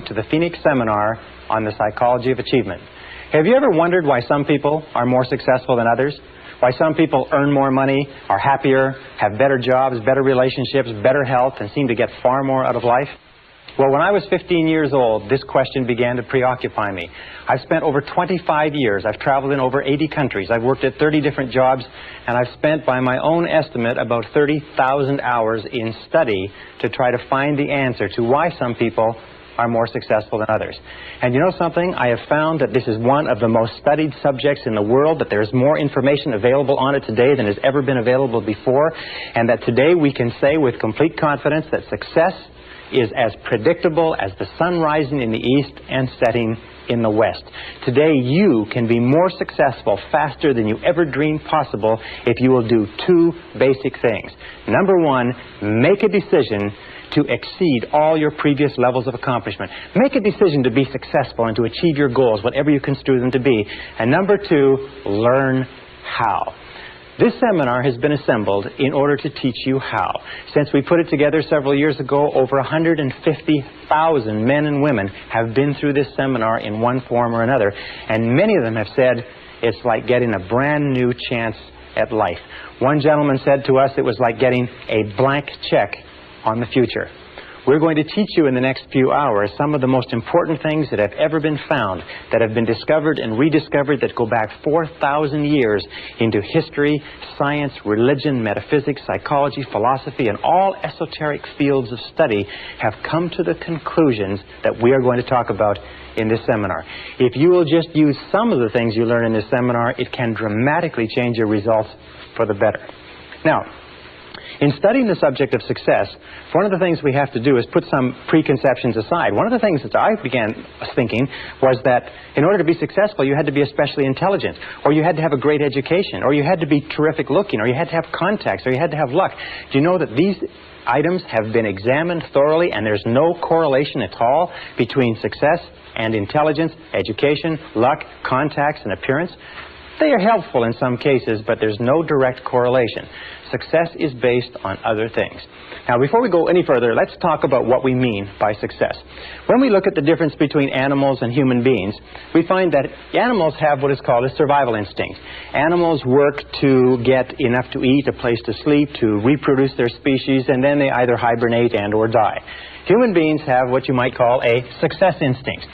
to the Phoenix Seminar on the Psychology of Achievement. Have you ever wondered why some people are more successful than others? Why some people earn more money, are happier, have better jobs, better relationships, better health, and seem to get far more out of life? Well, when I was 15 years old, this question began to preoccupy me. I've spent over 25 years. I've traveled in over 80 countries. I've worked at 30 different jobs, and I've spent, by my own estimate, about 30,000 hours in study to try to find the answer to why some people are more successful than others. And you know something? I have found that this is one of the most studied subjects in the world, that there's more information available on it today than has ever been available before, and that today we can say with complete confidence that success is as predictable as the sun rising in the east and setting in the west. Today you can be more successful faster than you ever dreamed possible if you will do two basic things. Number one, make a decision to exceed all your previous levels of accomplishment. Make a decision to be successful and to achieve your goals, whatever you construe them to be. And number two, learn how. This seminar has been assembled in order to teach you how. Since we put it together several years ago, over 150,000 men and women have been through this seminar in one form or another, and many of them have said it's like getting a brand new chance at life. One gentleman said to us it was like getting a blank check on the future. We're going to teach you in the next few hours some of the most important things that have ever been found, that have been discovered and rediscovered, that go back 4,000 years into history, science, religion, metaphysics, psychology, philosophy, and all esoteric fields of study have come to the conclusions that we are going to talk about in this seminar. If you will just use some of the things you learn in this seminar, it can dramatically change your results for the better. Now, in studying the subject of success, one of the things we have to do is put some preconceptions aside. One of the things that I began thinking was that in order to be successful, you had to be especially intelligent, or you had to have a great education, or you had to be terrific looking, or you had to have contacts, or you had to have luck. Do you know that these items have been examined thoroughly, and there's no correlation at all between success and intelligence, education, luck, contacts, and appearance? They are helpful in some cases, but there's no direct correlation. Success is based on other things. Now, before we go any further, let's talk about what we mean by success. When we look at the difference between animals and human beings, we find that animals have what is called a survival instinct. Animals work to get enough to eat, a place to sleep, to reproduce their species, and then they either hibernate and or die. Human beings have what you might call a success instinct.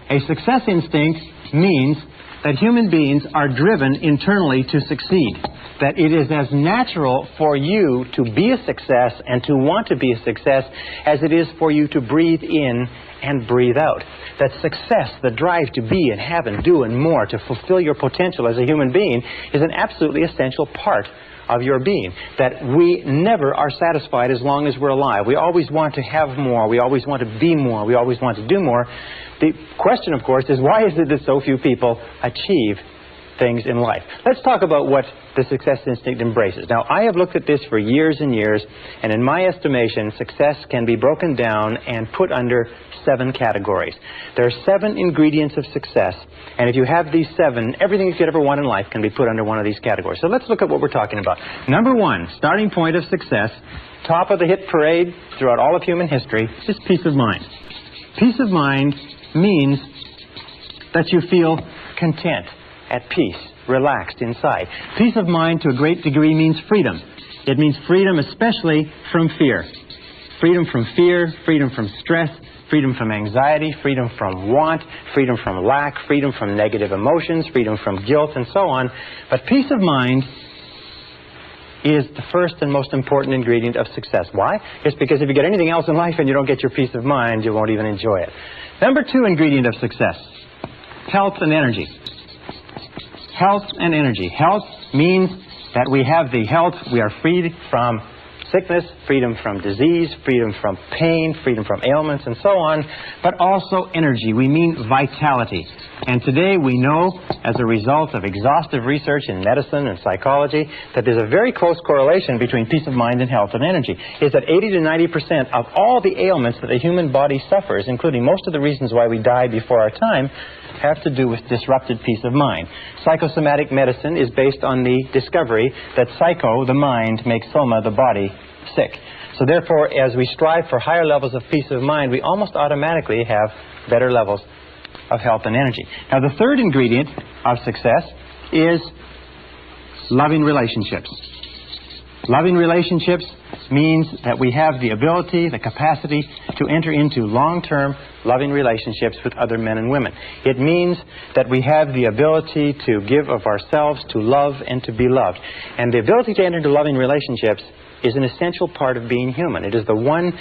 A success instinct means that human beings are driven internally to succeed, that it is as natural for you to be a success and to want to be a success as it is for you to breathe in and breathe out. That success, the drive to be and have and do and more, to fulfill your potential as a human being, is an absolutely essential part of your being. That we never are satisfied as long as we're alive. We always want to have more. We always want to be more. We always want to do more. The question, of course, is why is it that so few people achieve things in life? Let's talk about what the success instinct embraces. Now, I have looked at this for years and years, and in my estimation, success can be broken down and put under 7 categories. There are 7 ingredients of success, and if you have these 7, everything you could ever want in life can be put under one of these categories. So let's look at what we're talking about. Number 1, starting point of success, top of the hit parade throughout all of human history, is peace of mind. Peace of mind means that you feel content, at peace, relaxed inside. Peace of mind to a great degree means freedom. It means freedom especially from fear. Freedom from fear, freedom from stress, freedom from anxiety, freedom from want, freedom from lack, freedom from negative emotions, freedom from guilt, and so on. But peace of mind is the first and most important ingredient of success. Why? It's because if you get anything else in life and you don't get your peace of mind, you won't even enjoy it. Number 2 ingredient of success, health and energy. Health and energy. Health means that we have the health, we are freed from sickness, freedom from disease, freedom from pain, freedom from ailments, and so on, but also energy. We mean vitality. And today we know, as a result of exhaustive research in medicine and psychology, that there's a very close correlation between peace of mind and health and energy. Is that 80 to 90% of all the ailments that the human body suffers, including most of the reasons why we die before our time, have to do with disrupted peace of mind. Psychosomatic medicine is based on the discovery that psycho, the mind, makes soma, the body, sick. So therefore, as we strive for higher levels of peace of mind, we almost automatically have better levels of health and energy. Now, the third ingredient of success is loving relationships. Loving relationships means that we have the ability, the capacity to enter into long-term loving relationships with other men and women. It means that we have the ability to give of ourselves, to love, and to be loved. And the ability to enter into loving relationships is an essential part of being human. It is the one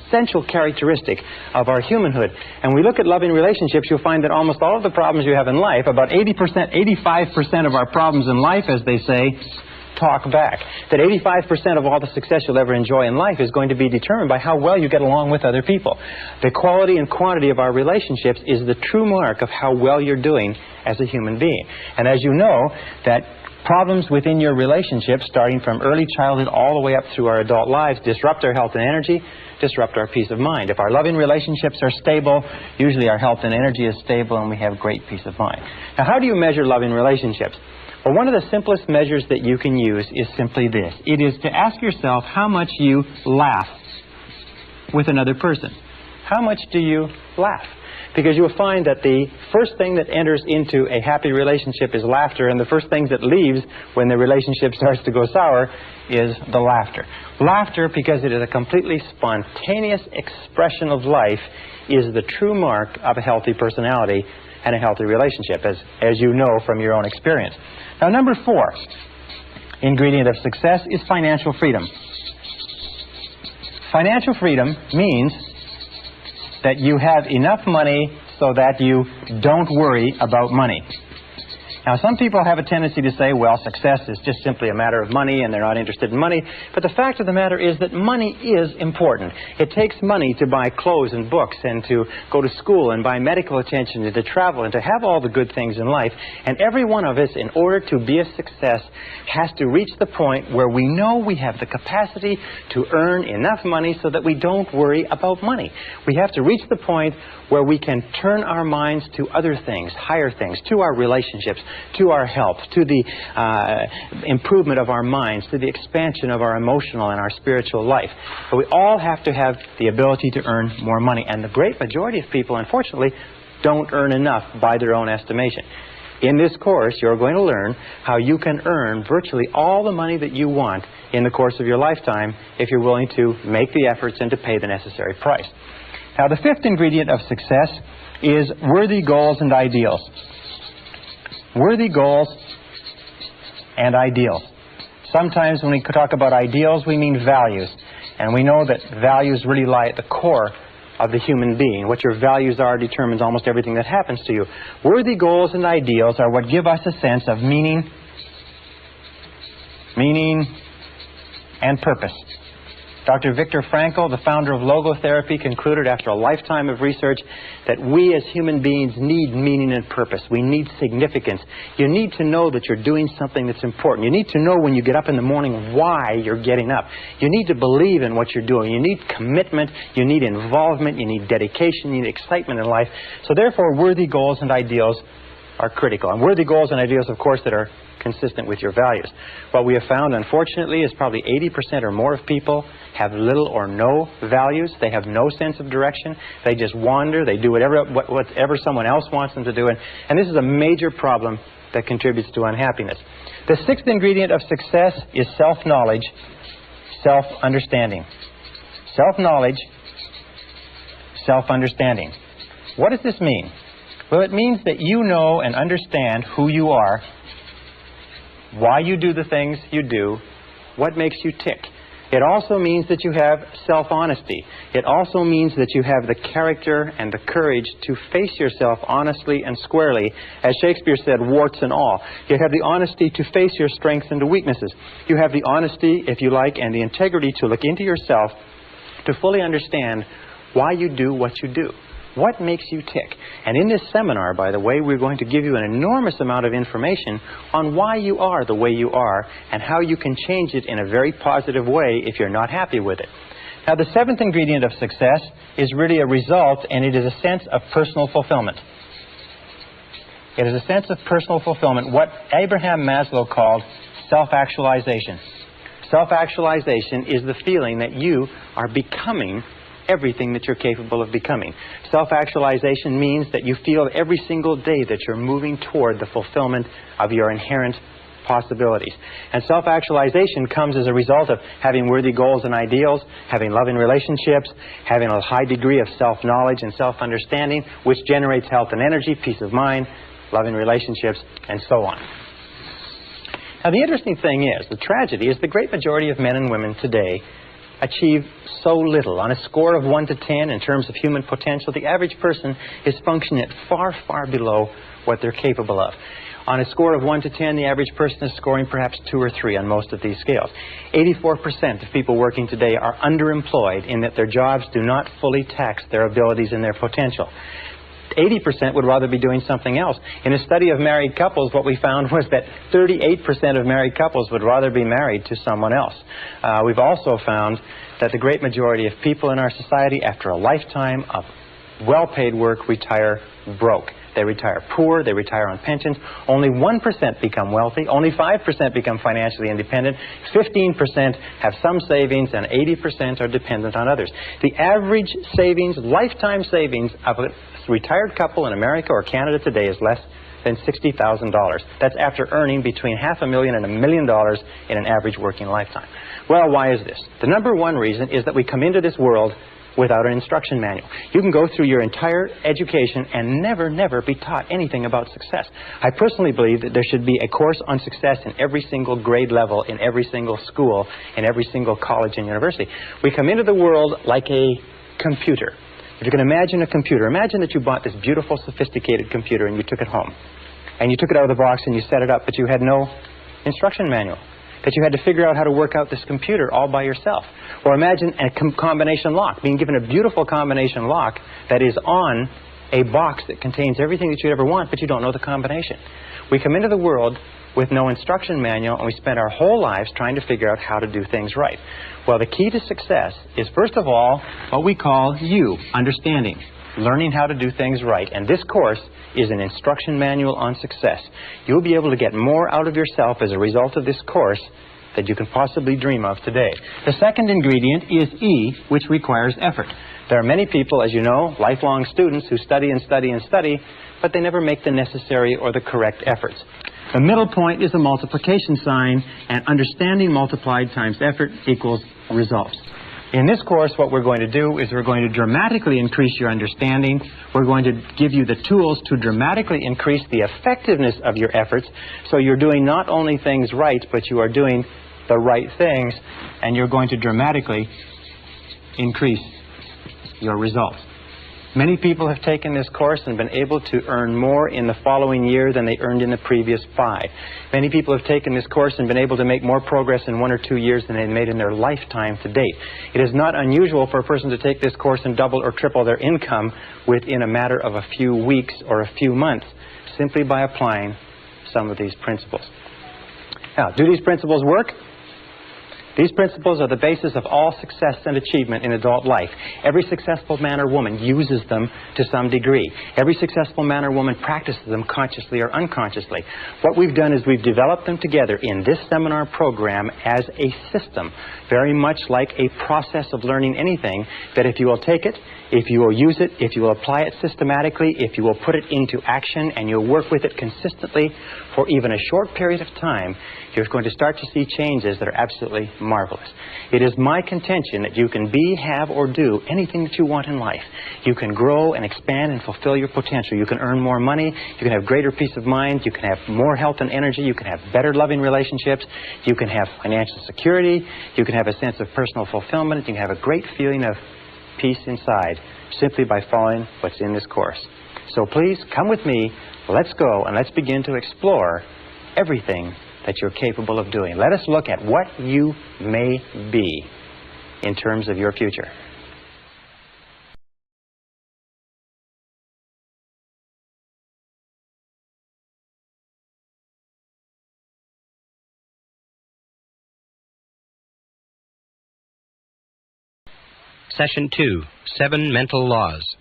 essential characteristic of our humanhood. And we look at loving relationships, you'll find that almost all of the problems you have in life, about 80%, 85% of our problems in life, as they say, talk back. That 85% of all the success you'll ever enjoy in life is going to be determined by how well you get along with other people. The quality and quantity of our relationships is the true mark of how well you're doing as a human being. And as you know, that problems within your relationship, starting from early childhood all the way up through our adult lives, disrupt our health and energy, disrupt our peace of mind. If our loving relationships are stable, usually our health and energy is stable and we have great peace of mind. Now, how do you measure loving relationships? Well, one of the simplest measures that you can use is simply this. It is to ask yourself how much you laugh with another person. How much do you laugh? Because you'll find that the first thing that enters into a happy relationship is laughter, and the first thing that leaves when the relationship starts to go sour is the laughter. Laughter, because it is a completely spontaneous expression of life, is the true mark of a healthy personality and a healthy relationship, as you know from your own experience. Now, number 4 ingredient of success is financial freedom. Financial freedom means that you have enough money so that you don't worry about money. Now, some people have a tendency to say, well, success is just simply a matter of money and they're not interested in money. But the fact of the matter is that money is important. It takes money to buy clothes and books and to go to school and buy medical attention and to travel and to have all the good things in life. And every one of us, in order to be a success, has to reach the point where we know we have the capacity to earn enough money so that we don't worry about money. We have to reach the point where we can turn our minds to other things, higher things, to our relationships, to our health, to the improvement of our minds, to the expansion of our emotional and our spiritual life. But we all have to have the ability to earn more money. And the great majority of people, unfortunately, don't earn enough by their own estimation. In this course, you're going to learn how you can earn virtually all the money that you want in the course of your lifetime if you're willing to make the efforts and to pay the necessary price. Now, the 5th ingredient of success is worthy goals and ideals. Worthy goals and ideals. Sometimes when we talk about ideals, we mean values. And we know that values really lie at the core of the human being. What your values are determines almost everything that happens to you. Worthy goals and ideals are what give us a sense of meaning and purpose. Dr. Viktor Frankl, the founder of logotherapy, concluded after a lifetime of research that we as human beings need meaning and purpose. We need significance. You need to know that you're doing something that's important. You need to know when you get up in the morning why you're getting up. You need to believe in what you're doing. You need commitment. You need involvement. You need dedication. You need excitement in life. So therefore, worthy goals and ideals are critical. And worthy goals and ideals, of course, that are consistent with your values. What we have found, unfortunately, is probably 80% or more of people have little or no values. They have no sense of direction. They just wander. They do whatever someone else wants them to do. And this is a major problem that contributes to unhappiness. The 6th ingredient of success is self-knowledge, self-understanding. Self-knowledge, self-understanding. What does this mean? Well, it means that you know and understand who you are, why you do the things you do, what makes you tick. It also means that you have self-honesty. It also means that you have the character and the courage to face yourself honestly and squarely. As Shakespeare said, warts and all. You have the honesty to face your strengths and weaknesses. You have the honesty, if you like, and the integrity to look into yourself to fully understand why you do what you do. What makes you tick? And in this seminar, by the way, we're going to give you an enormous amount of information on why you are the way you are and how you can change it in a very positive way if you're not happy with it. Now, the 7th ingredient of success is really a result, and it is a sense of personal fulfillment. It is a sense of personal fulfillment, what Abraham Maslow called self-actualization. Self-actualization is the feeling that you are becoming everything that you're capable of becoming. Self-actualization means that you feel every single day that you're moving toward the fulfillment of your inherent possibilities. And self-actualization comes as a result of having worthy goals and ideals, having loving relationships, having a high degree of self-knowledge and self-understanding, which generates health and energy, peace of mind, loving relationships, and so on. Now, the interesting thing is, the tragedy is the great majority of men and women today achieve so little. On a score of 1 to 10 in terms of human potential, the average person is functioning at far, far below what they're capable of. On a score of 1 to 10, the average person is scoring perhaps 2 or 3 on most of these scales. 84% of people working today are underemployed in that their jobs do not fully tax their abilities and their potential. 80% would rather be doing something else. In a study of married couples, what we found was that 38% of married couples would rather be married to someone else. We've also found that the great majority of people in our society, after a lifetime of well-paid work, retire broke. They retire poor, they retire on pensions. Only 1% become wealthy, only 5% become financially independent, 15% have some savings, and 80% are dependent on others. The average savings, lifetime savings of a retired couple in America or Canada today is less than $60,000. That's after earning between $500,000 and $1 million in an average working lifetime. Well, why is this? The number one reason is that we come into this world without an instruction manual. You can go through your entire education and never be taught anything about success. I personally believe that there should be a course on success in every single grade level, in every single school, in every single college and university. We come into the world like a computer. If you can imagine a computer, imagine that you bought this beautiful, sophisticated computer and you took it home. And you took it out of the box and you set it up, but you had no instruction manual. That you had to figure out how to work out this computer all by yourself. Or imagine a combination lock, being given a beautiful combination lock that is on a box that contains everything that you'd ever want, but you don't know the combination. We come into the world with no instruction manual, and we spend our whole lives trying to figure out how to do things right. Well, the key to success is, first of all, what we call understanding, learning how to do things right. And this course is an instruction manual on success. You'll be able to get more out of yourself as a result of this course that you can possibly dream of today. The second ingredient is E, which requires effort. There are many people, as you know, lifelong students who study and study and study, but they never make the necessary or the correct efforts. The middle point is a multiplication sign, and understanding multiplied times effort equals results. In this course, what we're going to do is we're going to dramatically increase your understanding. We're going to give you the tools to dramatically increase the effectiveness of your efforts, so you're doing not only things right, but you are doing the right things, and you're going to dramatically increase your results. Many people have taken this course and been able to earn more in the following year than they earned in the previous 5. Many people have taken this course and been able to make more progress in 1 or 2 years than they've made in their lifetime to date. It is not unusual for a person to take this course and double or triple their income within a matter of a few weeks or a few months, simply by applying some of these principles. Now, do these principles work? These principles are the basis of all success and achievement in adult life. Every successful man or woman uses them to some degree. Every successful man or woman practices them consciously or unconsciously. What we've done is we've developed them together in this seminar program as a system, very much like a process of learning anything, that if you will take it, if you will use it, if you will apply it systematically, if you will put it into action and you'll work with it consistently for even a short period of time, you're going to start to see changes that are absolutely marvelous. It is my contention that you can be, have, or do anything that you want in life. You can grow and expand and fulfill your potential. You can earn more money. You can have greater peace of mind. You can have more health and energy. You can have better loving relationships. You can have financial security. You can have a sense of personal fulfillment. You can have a great feeling of peace inside simply by following what's in this course. So please come with me. Let's go and let's begin to explore everything that you're capable of doing. Let us look at what you may be in terms of your future. Session 2, 7 Mental Laws.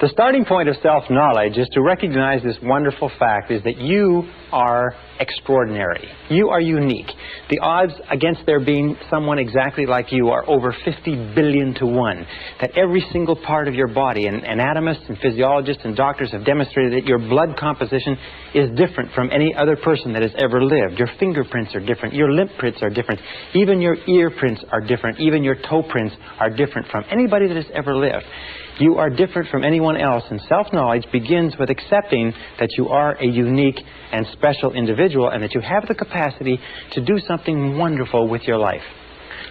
The starting point of self-knowledge is to recognize this wonderful fact is that you are extraordinary. You are unique. The odds against there being someone exactly like you are over 50 billion to 1. That every single part of your body, and anatomists and physiologists and doctors have demonstrated that your blood composition is different from any other person that has ever lived. Your fingerprints are different. Your lip prints are different. Even your ear prints are different. Even your toe prints are different from anybody that has ever lived. You are different from anyone else, and self-knowledge begins with accepting that you are a unique and special individual and that you have the capacity to do something wonderful with your life.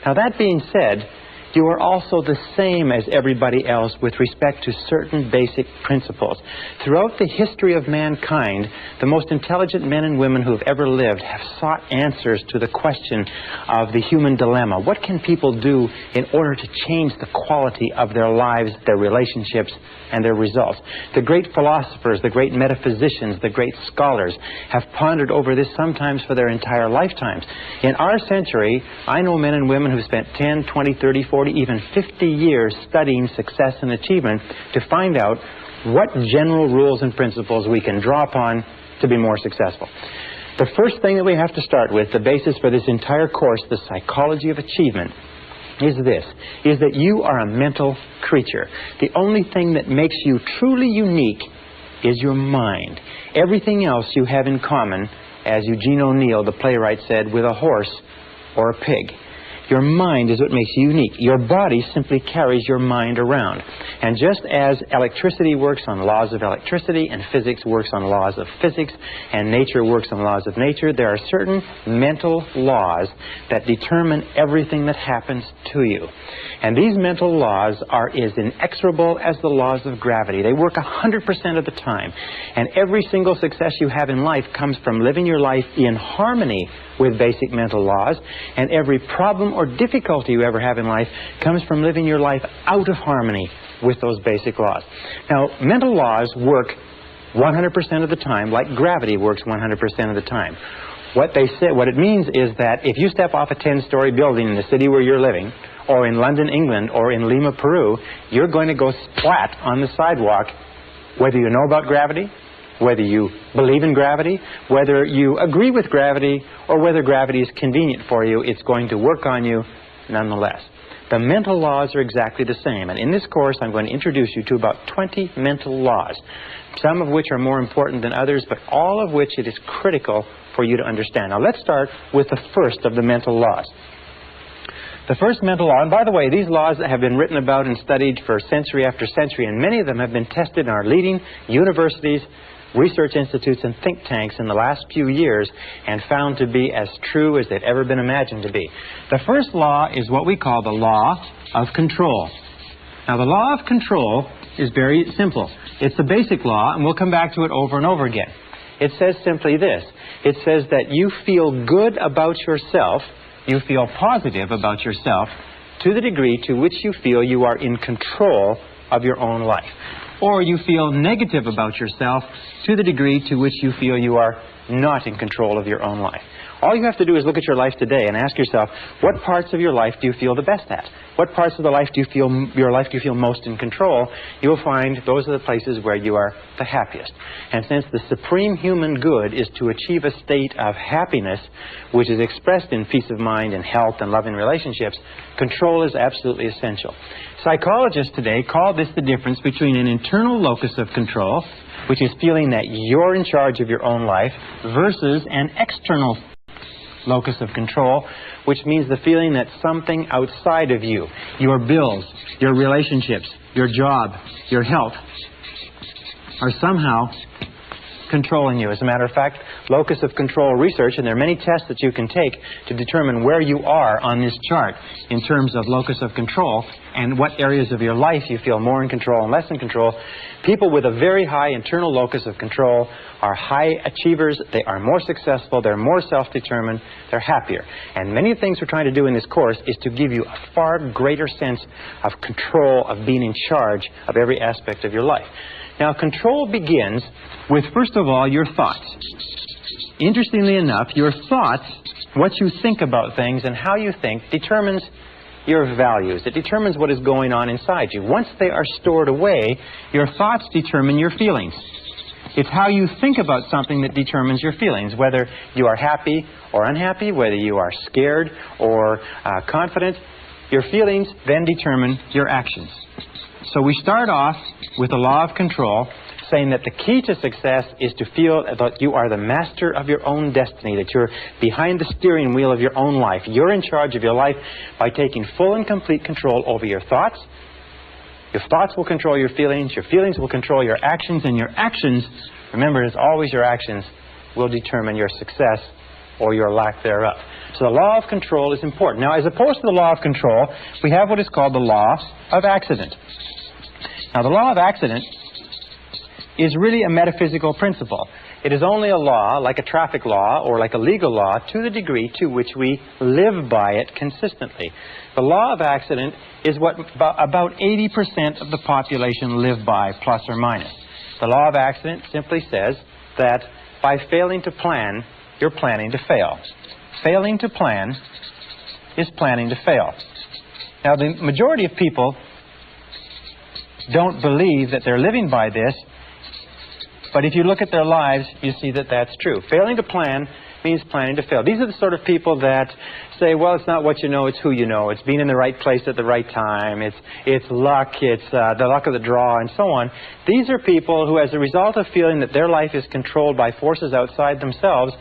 Now, that being said, you are also the same as everybody else with respect to certain basic principles. Throughout the history of mankind, the most intelligent men and women who have ever lived have sought answers to the question of the human dilemma. What can people do in order to change the quality of their lives, their relationships, and their results? The great philosophers, the great metaphysicians, the great scholars have pondered over this sometimes for their entire lifetimes. In our century, I know men and women who spent 10, 20, 30, 40, even 50 years studying success and achievement to find out what general rules and principles we can draw upon to be more successful. The first thing that we have to start with, the basis for this entire course, the psychology of achievement, is this, is that you are a mental creature. The only thing that makes you truly unique is your mind. Everything else you have in common, as Eugene O'Neill, the playwright, said, with a horse or a pig. Your mind is what makes you unique. Your body simply carries your mind around. And just as electricity works on laws of electricity, and physics works on laws of physics, and nature works on laws of nature, there are certain mental laws that determine everything that happens to you. And these mental laws are as inexorable as the laws of gravity. They work 100% of the time. And every single success you have in life comes from living your life in harmony with basic mental laws, and every problem or difficulty you ever have in life comes from living your life out of harmony with those basic laws. Now, mental laws work 100% of the time, like gravity works 100% of the time. What it means is that if you step off a 10-story building in the city where you're living, or in London, England, or in Lima, Peru, you're going to go splat on the sidewalk, whether you know about gravity, whether you believe in gravity, whether you agree with gravity, or whether gravity is convenient for you, it's going to work on you nonetheless. The mental laws are exactly the same, and in this course I'm going to introduce you to about 20 mental laws, some of which are more important than others, but all of which it is critical for you to understand. Now let's start with the first of the mental laws. The first mental law, and by the way, these laws have been written about and studied for century after century, and many of them have been tested in our leading universities, research institutes, and think tanks in the last few years and found to be as true as they've ever been imagined to be. The first law is what we call the law of control. Now, the law of control is very simple. It's a basic law, and we'll come back to it over and over again. It says simply this. It says that you feel good about yourself, you feel positive about yourself to the degree to which you feel you are in control of your own life. Or you feel negative about yourself to the degree to which you feel you are not in control of your own life. All you have to do is look at your life today and ask yourself, what parts of your life do you feel the best at? What parts of the life do you feel, your life do you feel most in control? You'll find those are the places where you are the happiest. And since the supreme human good is to achieve a state of happiness, which is expressed in peace of mind and health and loving relationships, control is absolutely essential. Psychologists today call this the difference between an internal locus of control, which is feeling that you're in charge of your own life, versus an external locus of control, which means the feeling that something outside of you, your bills, your relationships, your job, your health, are somehow controlling you. As a matter of fact, locus of control research, and there are many tests that you can take to determine where you are on this chart in terms of locus of control and what areas of your life you feel more in control and less in control. People with a very high internal locus of control are high achievers, they are more successful, they're more self-determined, they're happier. And many of the things we're trying to do in this course is to give you a far greater sense of control, of being in charge of every aspect of your life. Now, control begins with, first of all, your thoughts. Interestingly enough, your thoughts, what you think about things and how you think, determines your values. It determines what is going on inside you. Once they are stored away, your thoughts determine your feelings. It's how you think about something that determines your feelings, whether you are happy or unhappy, whether you are scared or confident. Your feelings then determine your actions. So we start off with the law of control, saying that the key to success is to feel that you are the master of your own destiny, that you're behind the steering wheel of your own life. You're in charge of your life by taking full and complete control over your thoughts. Your thoughts will control your feelings will control your actions, and your actions, remember, as always, your actions will determine your success or your lack thereof. So the law of control is important. Now, as opposed to the law of control, we have what is called the law of accident. Now, the law of accident is really a metaphysical principle. It is only a law, like a traffic law or like a legal law, to the degree to which we live by it consistently. The law of accident is what about 80% of the population live by, plus or minus. The law of accident simply says that by failing to plan, you're planning to fail. Failing to plan is planning to fail. Now, the majority of people don't believe that they're living by this, but if you look at their lives, you see that that's true. Failing to plan means planning to fail. These are the sort of people that say, well, it's not what you know, it's who you know. It's being in the right place at the right time. It's luck. It's the luck of the draw, and so on. These are people who, as a result of feeling that their life is controlled by forces outside themselves,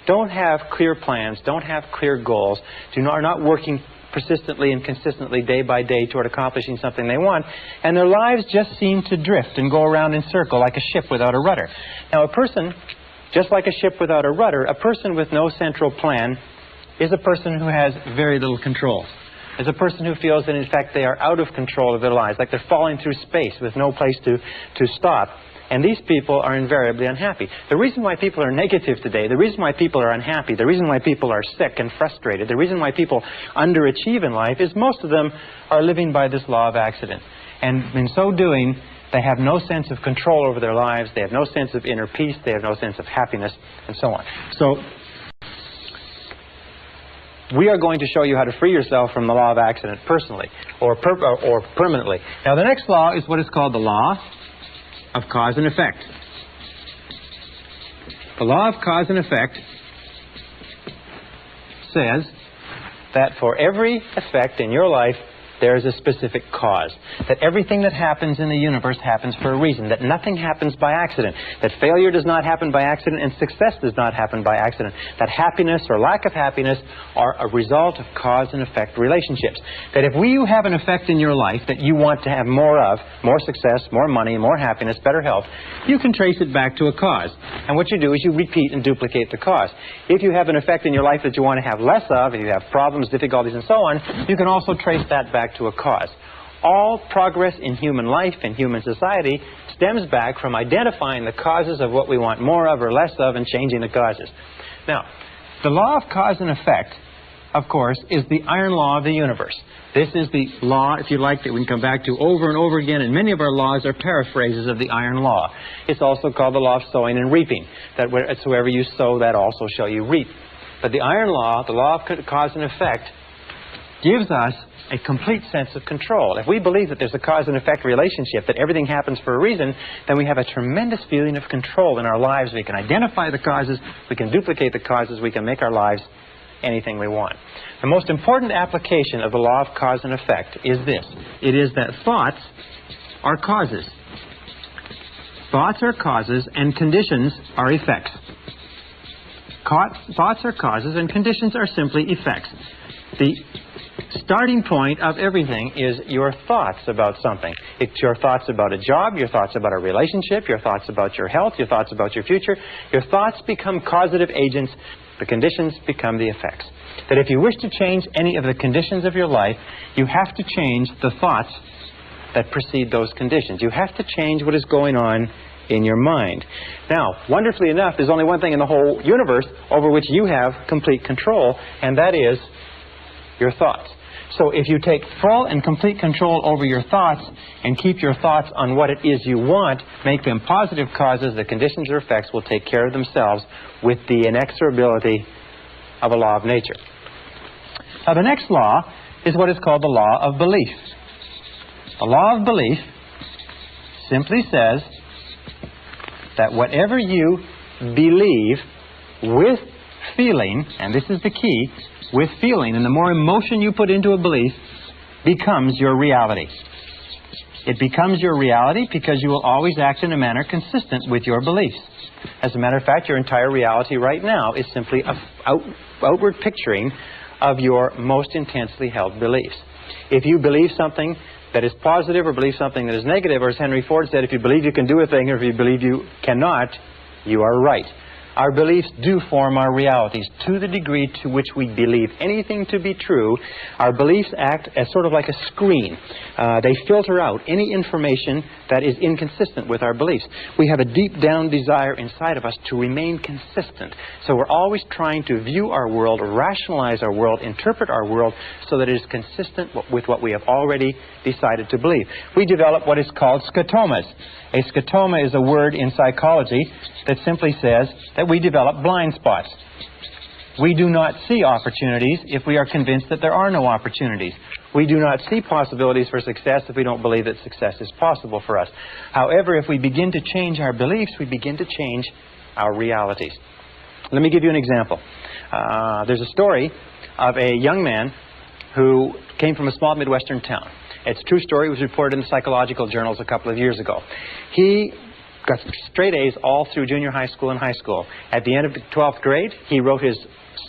don't have clear plans, don't have clear goals, are not working persistently and consistently day by day toward accomplishing something they want, and their lives just seem to drift and go around in circle like a ship without a rudder. Now, a person, just like a ship without a rudder, a person with no central plan is a person who has very little control. Is a person who feels that, in fact, they are out of control of their lives, like they're falling through space with no place to stop. And these people are invariably unhappy. The reason why people are negative today, the reason why people are unhappy, the reason why people are sick and frustrated, the reason why people underachieve in life is most of them are living by this law of accident. And in so doing, they have no sense of control over their lives, they have no sense of inner peace, they have no sense of happiness, and so on. So, we are going to show you how to free yourself from the law of accident personally or permanently. Now, the next law is what is called the law of cause and effect. The law of cause and effect says that for every effect in your life, there is a specific cause. That everything that happens in the universe happens for a reason. That nothing happens by accident. That failure does not happen by accident and success does not happen by accident. That happiness or lack of happiness are a result of cause and effect relationships. That if you have an effect in your life that you want to have more of, more success, more money, more happiness, better health, you can trace it back to a cause. And what you do is you repeat and duplicate the cause. If you have an effect in your life that you want to have less of, if you have problems, difficulties, and so on, you can also trace that back to a cause. All progress in human life and human society stems back from identifying the causes of what we want more of or less of and changing the causes. Now, the law of cause and effect, of course, is the iron law of the universe. This is the law, if you like, that we can come back to over and over again, and many of our laws are paraphrases of the iron law. It's also called the law of sowing and reaping, that wherever you sow, that also shall you reap. But the iron law, the law of cause and effect, gives us a complete sense of control. If we believe that there's a cause and effect relationship, that everything happens for a reason, then we have a tremendous feeling of control in our lives. We can identify the causes, we can duplicate the causes, we can make our lives anything we want. The most important application of the law of cause and effect is this. It is that thoughts are causes. Thoughts are causes and conditions are effects. Thoughts are causes and conditions are simply effects. The starting point of everything is your thoughts about something. It's your thoughts about a job, your thoughts about a relationship, your thoughts about your health, your thoughts about your future. Your thoughts become causative agents. The conditions become the effects. That if you wish to change any of the conditions of your life, you have to change the thoughts that precede those conditions. You have to change what is going on in your mind. Now, wonderfully enough, there's only one thing in the whole universe over which you have complete control, and that is your thoughts. So if you take full and complete control over your thoughts and keep your thoughts on what it is you want, make them positive causes, the conditions or effects will take care of themselves with the inexorability of a law of nature. Now, the next law is what is called the law of belief. The law of belief simply says that whatever you believe with feeling, and this is the key, with feeling, and the more emotion you put into a belief, becomes your reality. It becomes your reality because you will always act in a manner consistent with your beliefs. As a matter of fact, your entire reality right now is simply an outward picturing of your most intensely held beliefs. If you believe something that is positive or believe something that is negative, or as Henry Ford said, if you believe you can do a thing or if you believe you cannot, you are right. Our beliefs do form our realities. To the degree to which we believe anything to be true, our beliefs act as sort of like a screen. They filter out any information that is inconsistent with our beliefs. We have a deep down desire inside of us to remain consistent. So we're always trying to view our world, rationalize our world, interpret our world so that it is consistent with what we have already decided to believe. We develop what is called scotomas. A scotoma is a word in psychology that simply says that we develop blind spots. We do not see opportunities if we are convinced that there are no opportunities. We do not see possibilities for success if we don't believe that success is possible for us. However, if we begin to change our beliefs, we begin to change our realities. Let me give you an example. There's a story of a young man who came from a small Midwestern town. It's a true story. It was reported in the psychological journals a couple of years ago. He got straight A's all through junior high school and high school. At the end of the 12th grade, he wrote his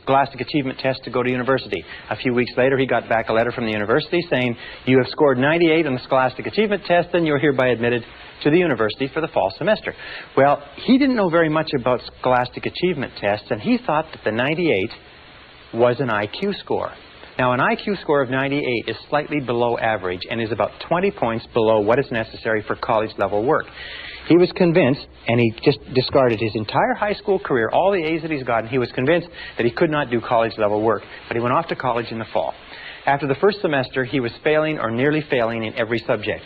Scholastic Achievement Test to go to university. A few weeks later, he got back a letter from the university saying, "You have scored 98 on the Scholastic Achievement Test, and you're hereby admitted to the university for the fall semester." Well, he didn't know very much about Scholastic Achievement Tests, and he thought that the 98 was an IQ score. Now, an IQ score of 98 is slightly below average and is about 20 points below what is necessary for college-level work. He was convinced, and he just discarded his entire high school career, all the A's that he's gotten. He was convinced that he could not do college-level work, but he went off to college in the fall. After the first semester, he was failing or nearly failing in every subject.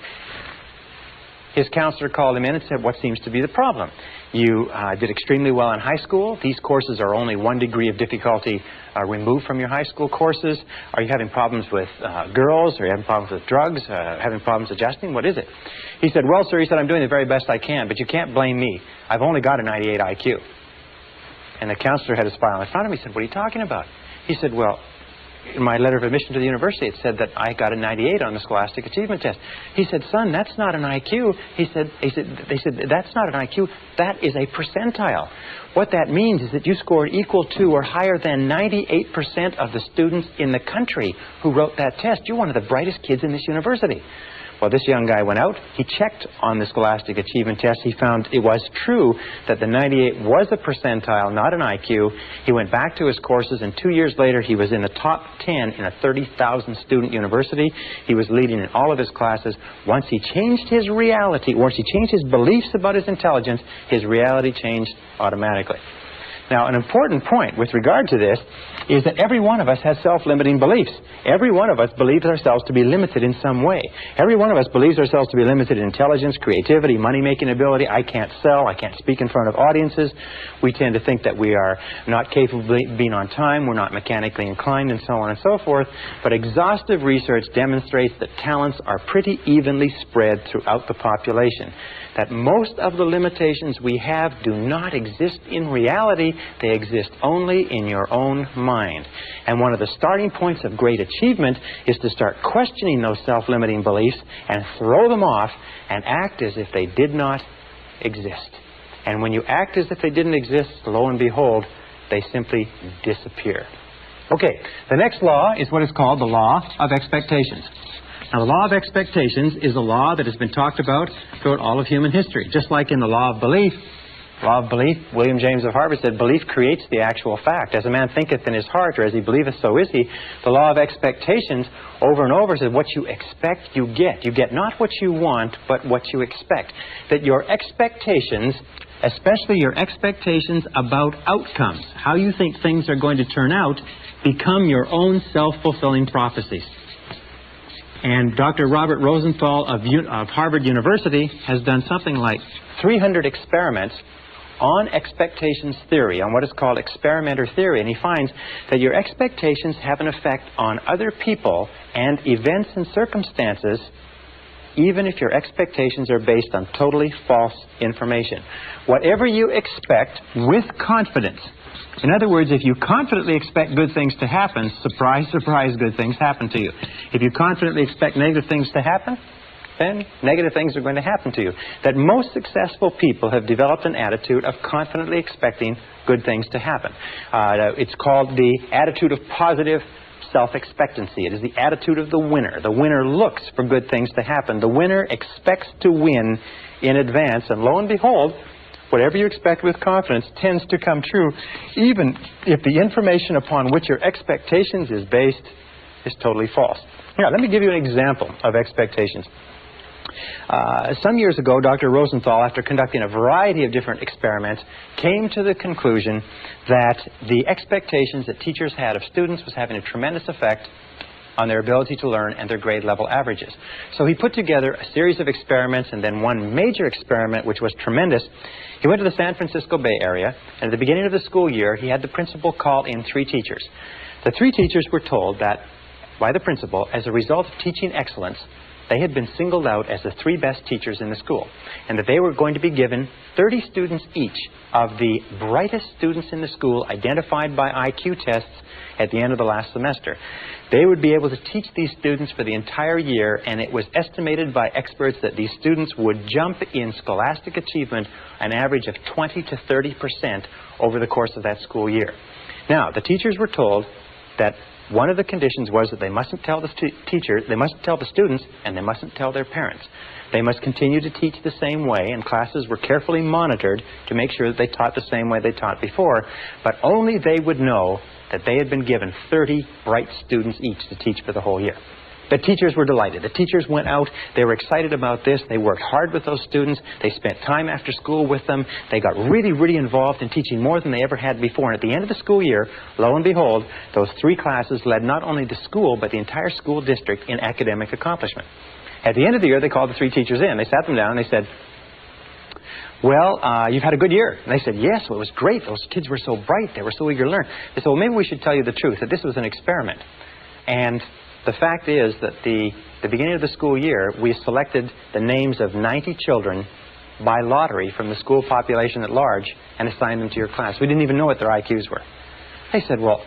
His counselor called him in and said, "What seems to be the problem? You did extremely well in high school. These courses are only 1 degree of difficulty removed from your high school courses. Are you having problems with girls? Are you having problems with drugs? Having problems adjusting? What is it?" He said, "Well, sir," he said, "I'm doing the very best I can, but you can't blame me. I've only got a 98 IQ. And the counselor had his file in front of him. He said, "What are you talking about?" He said, "Well, in my letter of admission to the university, it said that I got a 98 on the Scholastic Achievement Test." He said, "Son, that's not an IQ." They said, "That's not an IQ. That is a percentile. What that means is that you scored equal to or higher than 98% of the students in the country who wrote that test. You're one of the brightest kids in this university." Well, this young guy went out. He checked on the Scholastic Achievement Test. He found it was true that the 98 was a percentile, not an IQ. He went back to his courses, and 2 years later, he was in the top 10 in a 30,000 student university. He was leading in all of his classes. Once he changed his reality, once he changed his beliefs about his intelligence, his reality changed automatically. Now, an important point with regard to this is that every one of us has self-limiting beliefs. Every one of us believes ourselves to be limited in some way. Every one of us believes ourselves to be limited in intelligence, creativity, money-making ability. I can't sell. I can't speak in front of audiences. We tend to think that we are not capable of being on time. We're not mechanically inclined, and so on and so forth. But exhaustive research demonstrates that talents are pretty evenly spread throughout the population. That most of the limitations we have do not exist in reality. They exist only in your own mind. And one of the starting points of great achievement is to start questioning those self-limiting beliefs and throw them off and act as if they did not exist. And when you act as if they didn't exist, lo and behold, they simply disappear. Okay, the next law is what is called the law of expectations. Now, the law of expectations is a law that has been talked about throughout all of human history. Just like in the law of belief, William James of Harvard said, "Belief creates the actual fact. As a man thinketh in his heart, or as he believeth, so is he." The law of expectations over and over says, what you expect, you get. You get not what you want, but what you expect. That your expectations, especially your expectations about outcomes, how you think things are going to turn out, become your own self-fulfilling prophecies. And Dr. Robert Rosenthal of Harvard University has done something like 300 experiments on expectations theory, on what is called experimenter theory, and he finds that your expectations have an effect on other people and events and circumstances, even if your expectations are based on totally false information. Whatever you expect with confidence. In other words, if you confidently expect good things to happen, surprise, surprise, good things happen to you. If you confidently expect negative things to happen, then negative things are going to happen to you. That most successful people have developed an attitude of confidently expecting good things to happen. It's called the attitude of positive self-expectancy. It is the attitude of the winner. The winner looks for good things to happen. The winner expects to win in advance, and lo and behold, whatever you expect with confidence tends to come true, even if the information upon which your expectations is based is totally false. Now, let me give you an example of expectations. Some years ago, Dr. Rosenthal, after conducting a variety of different experiments, came to the conclusion that the expectations that teachers had of students was having a tremendous effect on their ability to learn and their grade level averages. So he put together a series of experiments, and then one major experiment which was tremendous. He went to the San Francisco Bay Area, and at the beginning of the school year, he had the principal call in 3 teachers. The 3 teachers were told that, by the principal, as a result of teaching excellence, they had been singled out as the 3 best teachers in the school, and that they were going to be given 30 students each of the brightest students in the school, identified by IQ tests at the end of the last semester. They would be able to teach these students for the entire year, and it was estimated by experts that these students would jump in scholastic achievement an average of 20 to 30% over the course of that school year. Now, the teachers were told that one of the conditions was that they mustn't tell the teacher, they mustn't tell the students, and they mustn't tell their parents. They must continue to teach the same way, and classes were carefully monitored to make sure that they taught the same way they taught before, but only they would know that they had been given 30 bright students each to teach for the whole year. The teachers were delighted. The teachers went out. They were excited about this. They worked hard with those students. They spent time after school with them. They got really, really involved in teaching more than they ever had before. And at the end of the school year, lo and behold, those 3 classes led not only the school, but the entire school district in academic accomplishment. At the end of the year, they called the 3 teachers in. They sat them down and they said, well, you've had a good year. And they said, yes, well, it was great. Those kids were so bright. They were so eager to learn. They said, well, maybe we should tell you the truth, that this was an experiment. And the fact is that the beginning of the school year, we selected the names of 90 children by lottery from the school population at large and assigned them to your class. We didn't even know what their IQs were. They said, well,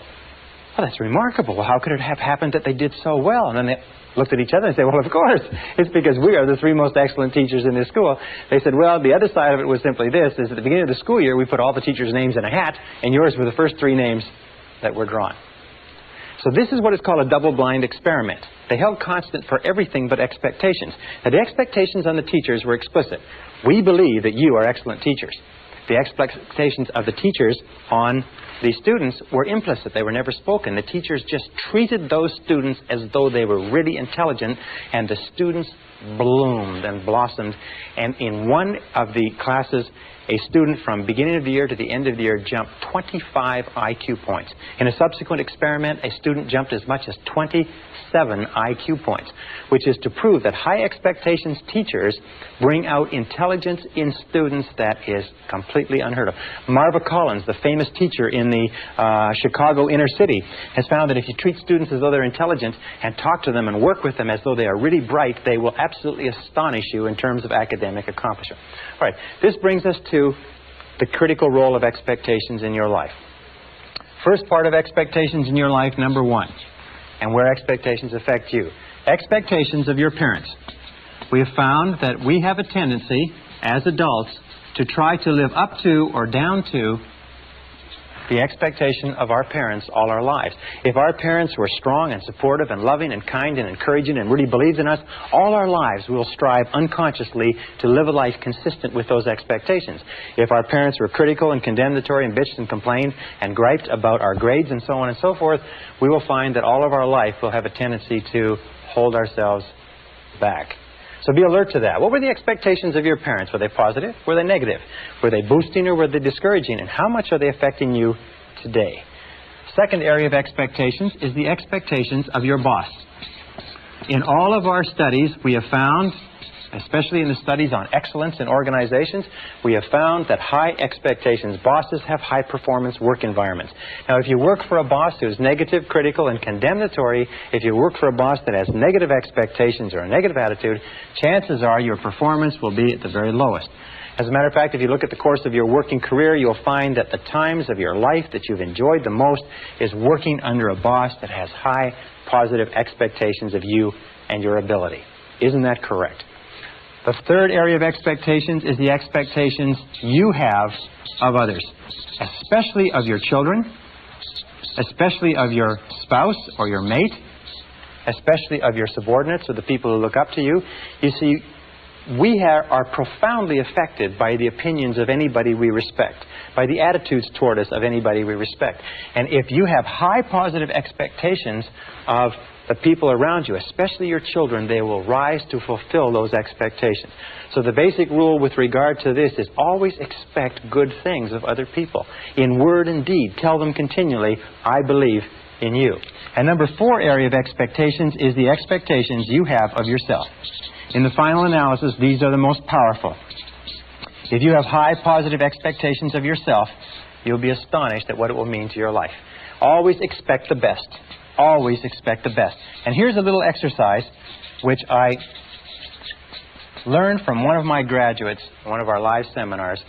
that's remarkable. Well, how could it have happened that they did so well? And then they looked at each other and said, well, of course, it's because we are the 3 most excellent teachers in this school. They said, well, the other side of it was simply this, is at the beginning of the school year, we put all the teachers' names in a hat, and yours were the first 3 names that were drawn. So this is what is called a double-blind experiment. They held constant for everything but expectations. Now, the expectations on the teachers were explicit. We believe that you are excellent teachers. The expectations of the teachers on the students were implicit. They were never spoken. The teachers just treated those students as though they were really intelligent, and the students bloomed and blossomed. And in one of the classes, a student from beginning of the year to the end of the year jumped 25 IQ points. In a subsequent experiment, a student jumped as much as 27 IQ points, which is to prove that high expectations teachers bring out intelligence in students that is completely unheard of. Marva Collins, the famous teacher in the Chicago inner city, has found that if you treat students as though they're intelligent and talk to them and work with them as though they are really bright, they will absolutely astonish you in terms of academic accomplishment. All right, this brings us to the critical role of expectations in your life. First part of expectations in your life, number 1, and where expectations affect you. Expectations of your parents. We have found that we have a tendency as adults to try to live up to or down to the expectation of our parents all our lives. If our parents were strong and supportive and loving and kind and encouraging and really believed in us, all our lives we'll strive unconsciously to live a life consistent with those expectations. If our parents were critical and condemnatory and bitched and complained and griped about our grades and so on and so forth, we will find that all of our life we'll have a tendency to hold ourselves back. So be alert to that. What were the expectations of your parents? Were they positive? Were they negative? Were they boosting or were they discouraging? And how much are they affecting you today? Second area of expectations is the expectations of your boss. In all of our studies, we have found especially in the studies on excellence in organizations, we have found that high expectations, bosses have high-performance work environments. Now, if you work for a boss who's negative, critical, and condemnatory, if you work for a boss that has negative expectations or a negative attitude, chances are your performance will be at the very lowest. As a matter of fact, if you look at the course of your working career, you'll find that the times of your life that you've enjoyed the most is working under a boss that has high positive expectations of you and your ability. Isn't that correct? The third area of expectations is the expectations you have of others, especially of your children, especially of your spouse or your mate, especially of your subordinates or the people who look up to you. You see, we are profoundly affected by the opinions of anybody we respect, by the attitudes toward us of anybody we respect. And if you have high positive expectations of the people around you, especially your children, they will rise to fulfill those expectations. So the basic rule with regard to this is always expect good things of other people. In word and deed, tell them continually, I believe in you. And number 4 area of expectations is the expectations you have of yourself. In the final analysis, these are the most powerful. If you have high positive expectations of yourself, you'll be astonished at what it will mean to your life. Always expect the best. Always expect the best. And here's a little exercise which I learned from one of my graduates, one of our live seminars.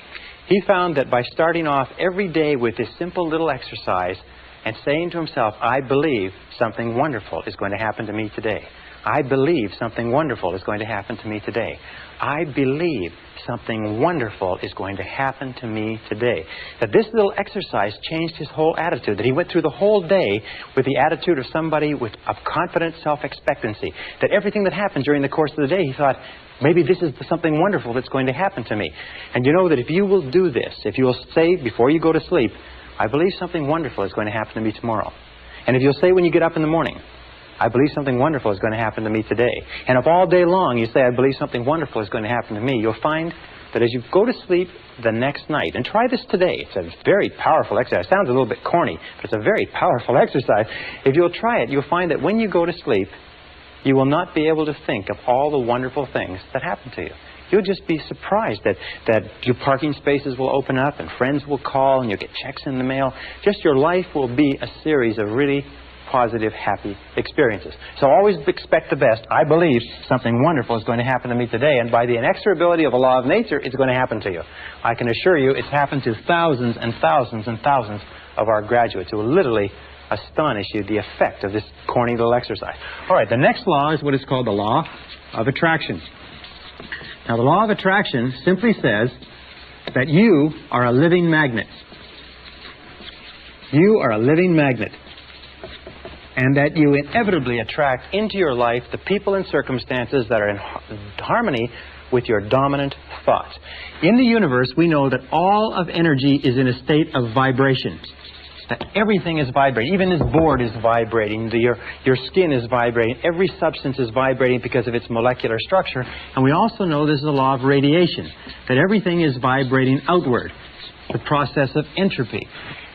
He found that by starting off every day with this simple little exercise and saying to himself, I believe something wonderful is going to happen to me today. I believe something wonderful is going to happen to me today. I believe something wonderful is going to happen to me today. That this little exercise changed his whole attitude. That he went through the whole day with the attitude of somebody with a confident self-expectancy. That everything that happened during the course of the day, he thought, maybe this is something wonderful that's going to happen to me. And you know that if you will do this, if you will say before you go to sleep, I believe something wonderful is going to happen to me tomorrow. And if you'll say when you get up in the morning, I believe something wonderful is going to happen to me today. And if all day long you say, I believe something wonderful is going to happen to me, you'll find that as you go to sleep the next night, and try this today, it's a very powerful exercise. It sounds a little bit corny, but it's a very powerful exercise. If you'll try it, you'll find that when you go to sleep, you will not be able to think of all the wonderful things that happen to you. You'll just be surprised that your parking spaces will open up and friends will call and you'll get checks in the mail. Just your life will be a series of really positive, happy experiences. So always expect the best. I believe something wonderful is going to happen to me today, and by the inexorability of a law of nature, it's going to happen to you. I can assure you it's happened to thousands and thousands and thousands of our graduates who will literally astonish you, the effect of this corny little exercise. All right, the next law is what is called the law of attraction. Now, the law of attraction simply says that you are a living magnet. You are a living magnet. And that you inevitably attract into your life the people and circumstances that are in harmony with your dominant thoughts. In the universe, we know that all of energy is in a state of vibration. That everything is vibrating. Even this board is vibrating. Your skin is vibrating. Every substance is vibrating because of its molecular structure. And we also know this is a law of radiation. That everything is vibrating outward. The process of entropy.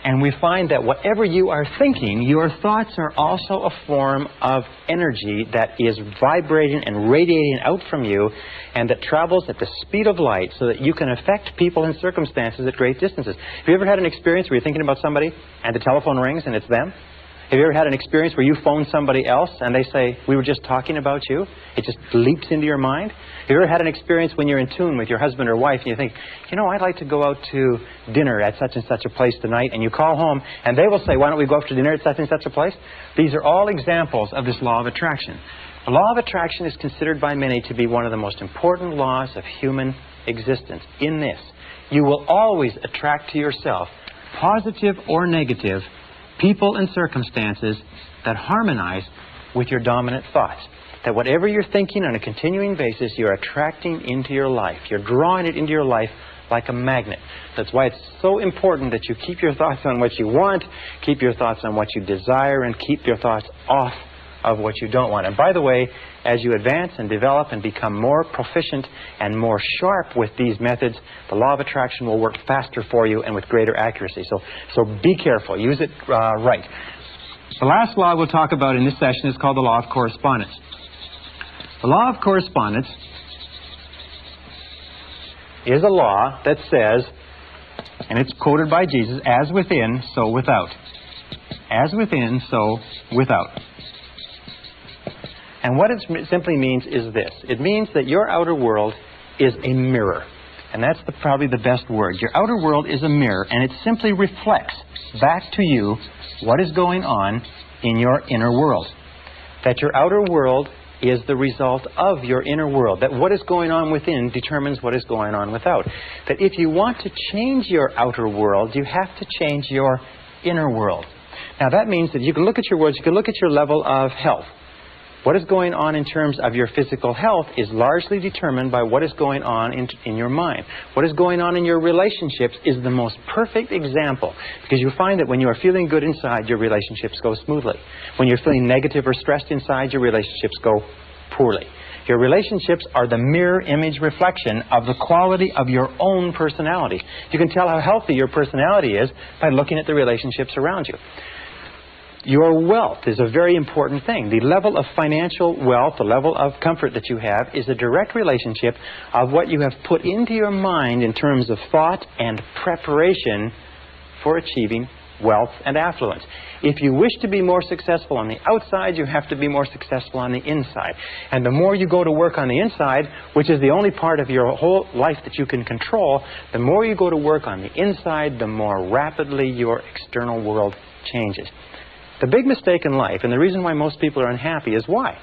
And we find that whatever you are thinking, your thoughts are also a form of energy that is vibrating and radiating out from you and that travels at the speed of light so that you can affect people and circumstances at great distances. Have you ever had an experience where you're thinking about somebody and the telephone rings and it's them? Have you ever had an experience where you phone somebody else and they say, we were just talking about you? It just leaps into your mind. Have you ever had an experience when you're in tune with your husband or wife and you think, you know, I'd like to go out to dinner at such and such a place tonight, and you call home and they will say, why don't we go out to dinner at such and such a place? These are all examples of this law of attraction. The law of attraction is considered by many to be one of the most important laws of human existence. In this, you will always attract to yourself, positive or negative, people and circumstances that harmonize with your dominant thoughts. That whatever you're thinking on a continuing basis, you're attracting into your life. You're drawing it into your life like a magnet. That's why it's so important that you keep your thoughts on what you want, keep your thoughts on what you desire, and keep your thoughts off of what you don't want. And by the way, as you advance and develop and become more proficient and more sharp with these methods, the law of attraction will work faster for you and with greater accuracy. So be careful. Use it right. The last law we'll talk about in this session is called the law of correspondence. The law of correspondence is a law that says, and it's quoted by Jesus, as within, so without. As within, so without. And what it simply means is this. It means that your outer world is a mirror. And that's probably the best word. Your outer world is a mirror, and it simply reflects back to you what is going on in your inner world. That your outer world is the result of your inner world. That what is going on within determines what is going on without. That if you want to change your outer world, you have to change your inner world. Now that means that you can look at your words, you can look at your level of health. What is going on in terms of your physical health is largely determined by what is going on in your mind. What is going on in your relationships is the most perfect example, because you find that when you are feeling good inside, your relationships go smoothly. When you're feeling negative or stressed inside, your relationships go poorly. Your relationships are the mirror image reflection of the quality of your own personality. You can tell how healthy your personality is by looking at the relationships around you. Your wealth is a very important thing. The level of financial wealth, the level of comfort that you have, is a direct relationship of what you have put into your mind in terms of thought and preparation for achieving wealth and affluence. If you wish to be more successful on the outside, you have to be more successful on the inside. And the more you go to work on the inside, which is the only part of your whole life that you can control, the more you go to work on the inside, the more rapidly your external world changes. The big mistake in life, and the reason why most people are unhappy, is why?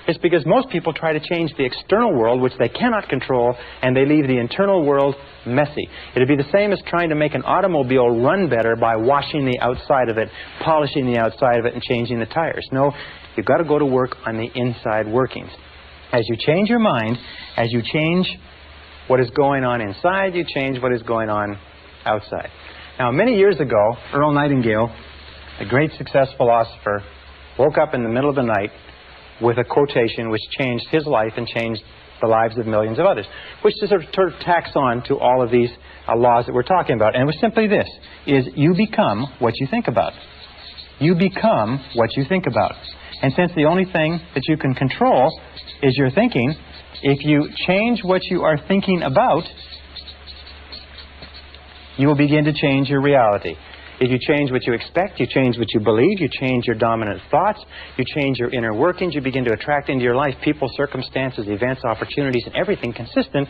It's because most people try to change the external world, which they cannot control, and they leave the internal world messy. It would be the same as trying to make an automobile run better by washing the outside of it, polishing the outside of it, and changing the tires. No, you've got to go to work on the inside workings. As you change your mind, as you change what is going on inside, you change what is going on outside. Now, many years ago, Earl Nightingale, a great success philosopher, woke up in the middle of the night with a quotation which changed his life and changed the lives of millions of others, which is sort of tacks on to all of these laws that we're talking about. And it was simply this, is you become what you think about. You become what you think about. And since the only thing that you can control is your thinking, if you change what you are thinking about, you will begin to change your reality. If you change what you expect, you change what you believe, you change your dominant thoughts, you change your inner workings, you begin to attract into your life people, circumstances, events, opportunities, and everything consistent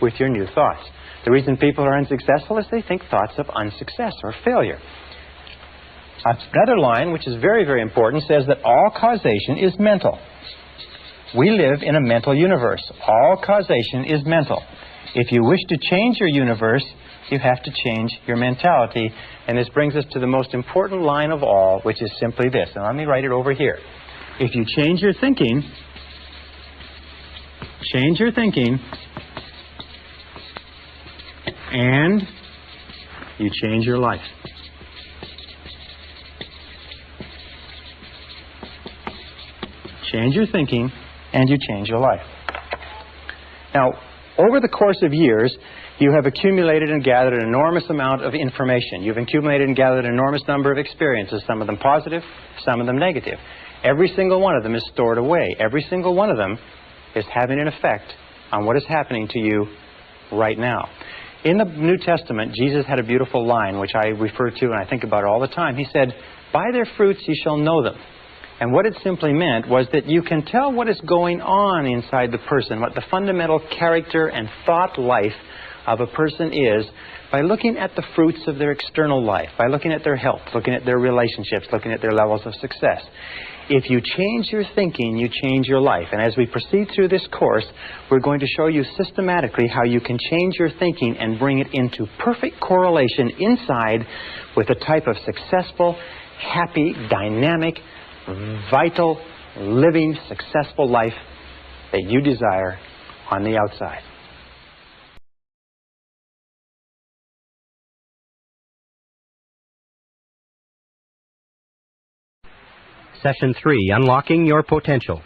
with your new thoughts. The reason people are unsuccessful is they think thoughts of unsuccess or failure. Another line, which is very, very important, says that all causation is mental. We live in a mental universe. All causation is mental. If you wish to change your universe, you have to change your mentality. And this brings us to the most important line of all, which is simply this. And let me write it over here. If you change your thinking, and you change your life. Change your thinking, and you change your life. Now, over the course of years, you have accumulated and gathered an enormous amount of information. You've accumulated and gathered an enormous number of experiences, some of them positive, some of them negative. Every single one of them is stored away. Every single one of them is having an effect on what is happening to you right now. In the New Testament, Jesus had a beautiful line, which I refer to and I think about all the time. He said, "By their fruits you shall know them." And what it simply meant was that you can tell what is going on inside the person, what the fundamental character and thought life of a person is, by looking at the fruits of their external life, by looking at their health, looking at their relationships, looking at their levels of success. If you change your thinking, you change your life. And as we proceed through this course, we're going to show you systematically how you can change your thinking and bring it into perfect correlation inside with the type of successful, happy, dynamic, vital, living, successful life that you desire on the outside. Session 3, Unlocking Your Potential.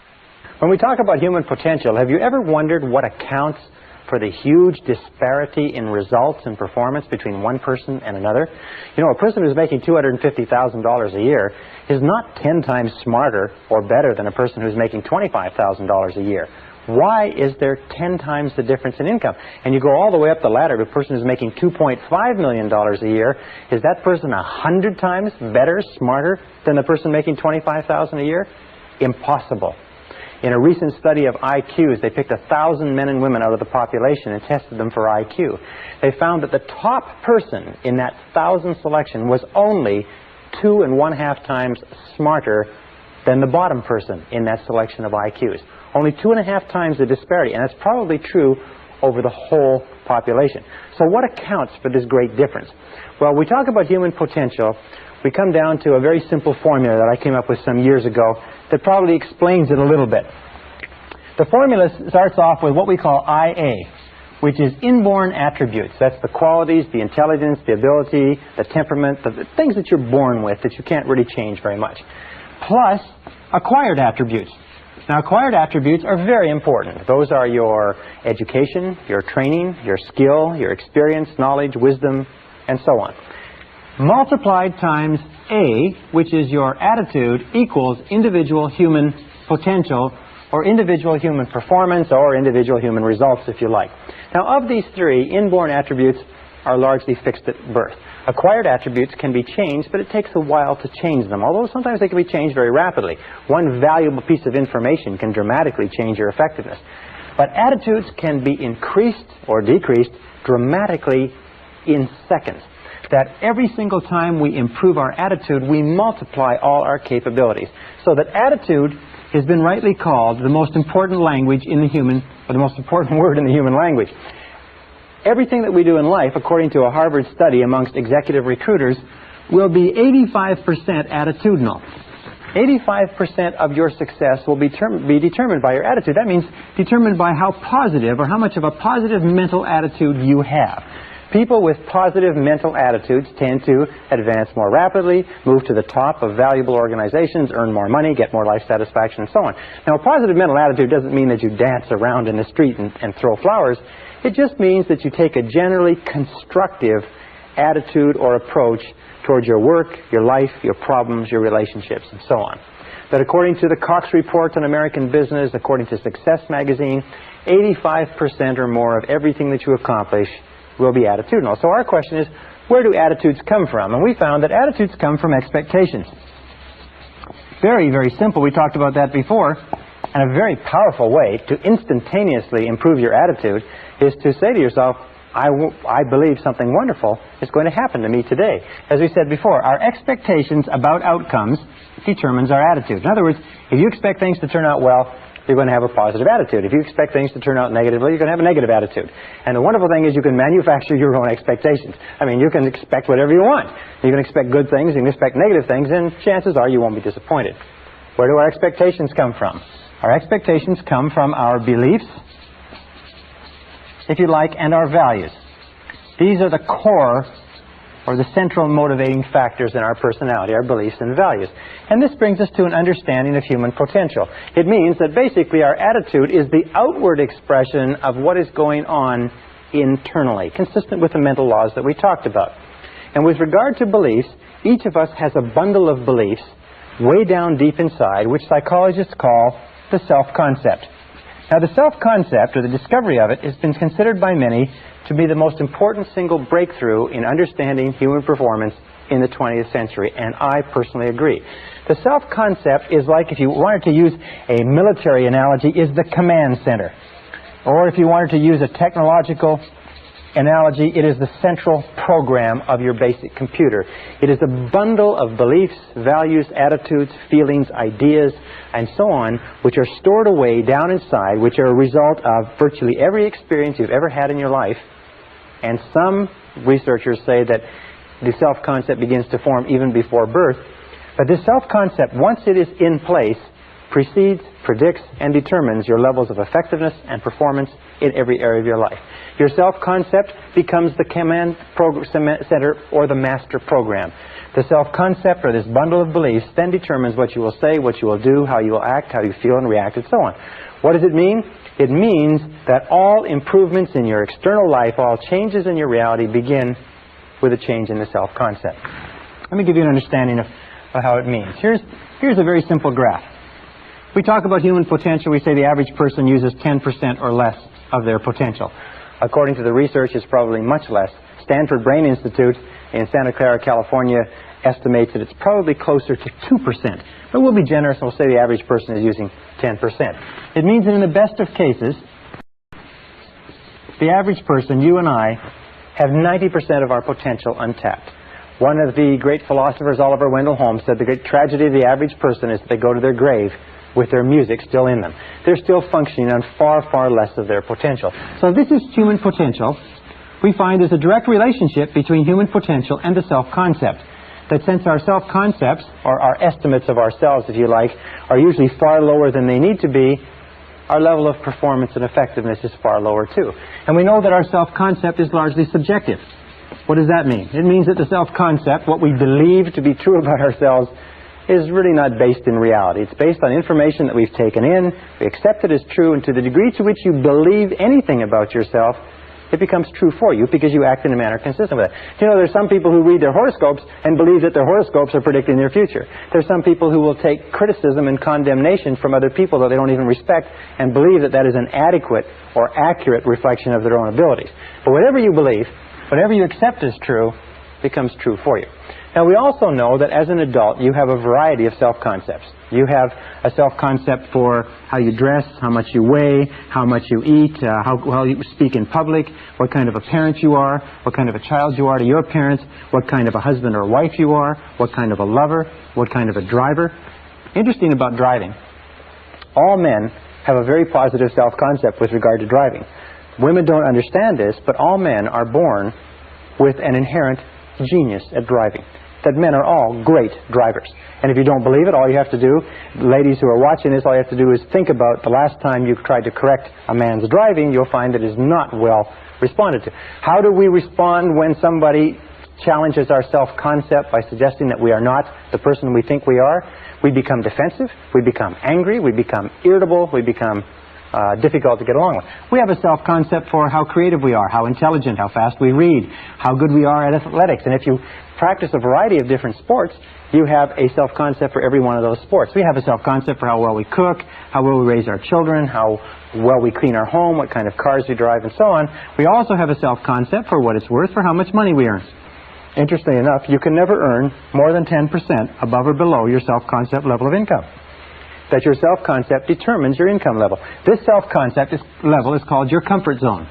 When we talk about human potential, have you ever wondered what accounts for the huge disparity in results and performance between one person and another? You know, a person who's making $250,000 a year is not 10 times smarter or better than a person who's making $25,000 a year, Why is there 10 times the difference in income? And you go all the way up the ladder. The person who's making $2.5 million a year, is that person 100 times better, smarter than the person making $25,000 a year? Impossible. In a recent study of IQs, they picked 1,000 men and women out of the population and tested them for IQ. They found that the top person in that 1,000 selection was only 2.5 times smarter than the bottom person in that selection of IQs. Only 2.5 times the disparity, and that's probably true over the whole population. So what accounts for this great difference? Well, we talk about human potential. We come down to a very simple formula that I came up with some years ago that probably explains it a little bit. The formula starts off with what we call IA, which is inborn attributes. That's the qualities, the intelligence, the ability, the temperament, the things that you're born with that you can't really change very much, plus acquired attributes. Now, acquired attributes are very important. Those are your education, your training, your skill, your experience, knowledge, wisdom, and so on. Multiplied times A, which is your attitude, equals individual human potential, or individual human performance, or individual human results, if you like. Now, of these three, inborn attributes are largely fixed at birth. Acquired attributes can be changed, but it takes a while to change them, although sometimes they can be changed very rapidly. One valuable piece of information can dramatically change your effectiveness. But attitudes can be increased or decreased dramatically in seconds. That every single time we improve our attitude, we multiply all our capabilities. So that attitude has been rightly called the most important language in the human, or the most important word in the human language. Everything that we do in life, according to a Harvard study amongst executive recruiters, will be 85% attitudinal. 85% of your success will be determined by your attitude. That means determined by how positive or how much of a positive mental attitude you have. People with positive mental attitudes tend to advance more rapidly, move to the top of valuable organizations, earn more money, get more life satisfaction, and so on. Now, a positive mental attitude doesn't mean that you dance around in the street and throw flowers. It just means that you take a generally constructive attitude or approach towards your work, your life, your problems, your relationships, and so on. That according to the Cox Report on American Business, according to Success Magazine, 85% or more of everything that you accomplish will be attitudinal. So our question is, where do attitudes come from? And we found that attitudes come from expectations. Very, very simple. We talked about that before. And a very powerful way to instantaneously improve your attitude is to say to yourself, I believe something wonderful is going to happen to me today. As we said before, our expectations about outcomes determines our attitude. In other words, if you expect things to turn out well, you're going to have a positive attitude. If you expect things to turn out negatively, you're going to have a negative attitude. And the wonderful thing is you can manufacture your own expectations. I mean, you can expect whatever you want. You can expect good things, you can expect negative things, and chances are you won't be disappointed. Where do our expectations come from? Our expectations come from our beliefs, if you like, and our values. These are the core or the central motivating factors in our personality, our beliefs and values. And this brings us to an understanding of human potential. It means that basically our attitude is the outward expression of what is going on internally, consistent with the mental laws that we talked about. And with regard to beliefs, each of us has a bundle of beliefs way down deep inside, which psychologists call the self-concept. Now, the self-concept, or the discovery of it, has been considered by many to be the most important single breakthrough in understanding human performance in the 20th century, and I personally agree. The self-concept is like, if you wanted to use a military analogy, is the command center. Or if you wanted to use a technological analogy, it is the central program of your basic computer. It is a bundle of beliefs, values, attitudes, feelings, ideas, and so on, which are stored away down inside, which are a result of virtually every experience you've ever had in your life. And some researchers say that the self-concept begins to form even before birth. But this self-concept, once it is in place, precedes, predicts, and determines your levels of effectiveness and performance in every area of your life. Your self-concept becomes the command center or the master program. The self-concept, or this bundle of beliefs, then determines what you will say, what you will do, how you will act, how you feel and react, and so on. What does it mean? It means that all improvements in your external life, all changes in your reality begin with a change in the self-concept. Let me give you an understanding of how it means. Here's a very simple graph. We talk about human potential. We say the average person uses 10% or less of their potential. According to the research, it's probably much less. Stanford Brain Institute in Santa Clara, California, estimates that it's probably closer to 2%. But we'll be generous and we'll say the average person is using 10%. It means that in the best of cases, the average person, you and I, have 90% of our potential untapped. One of the great philosophers, Oliver Wendell Holmes, said the great tragedy of the average person is that they go to their grave with their music still in them. They're still functioning on far, far less of their potential. So this is human potential. We find there's a direct relationship between human potential and the self-concept. That since our self-concepts, or our estimates of ourselves, if you like, are usually far lower than they need to be, our level of performance and effectiveness is far lower too. And we know that our self-concept is largely subjective. What does that mean? It means that the self-concept, what we believe to be true about ourselves, is really not based in reality. It's based on information that we've taken in, we accept it as true, and to the degree to which you believe anything about yourself, it becomes true for you because you act in a manner consistent with it. You know, there's some people who read their horoscopes and believe that their horoscopes are predicting their future. There's some people who will take criticism and condemnation from other people that they don't even respect and believe that that is an adequate or accurate reflection of their own abilities. But whatever you believe, whatever you accept as true, becomes true for you. Now, we also know that as an adult, you have a variety of self-concepts. You have a self-concept for how you dress, how much you weigh, how much you eat, how well you speak in public, what kind of a parent you are, what kind of a child you are to your parents, what kind of a husband or wife you are, what kind of a lover, what kind of a driver. Interesting about driving. All men have a very positive self-concept with regard to driving. Women don't understand this, but all men are born with an inherent genius at driving. That men are all great drivers. And if you don't believe it, all you have to do, ladies who are watching this, all you have to do is think about the last time you tried to correct a man's driving. You'll find that it is not well responded to. How do we respond when somebody challenges our self-concept by suggesting that we are not the person we think we are? We become defensive, we become angry, we become irritable, we become difficult to get along with. We have a self-concept for how creative we are, how intelligent, how fast we read, how good we are at athletics. And if you practice a variety of different sports, you have a self-concept for every one of those sports. We have a self-concept for how well we cook, how well we raise our children, how well we clean our home, what kind of cars we drive, and so on. We also have a self-concept for what it's worth, for how much money we earn. Interestingly enough, you can never earn more than 10% above or below your self-concept level of income. That your self-concept determines your income level. This self-concept level is called your comfort zone.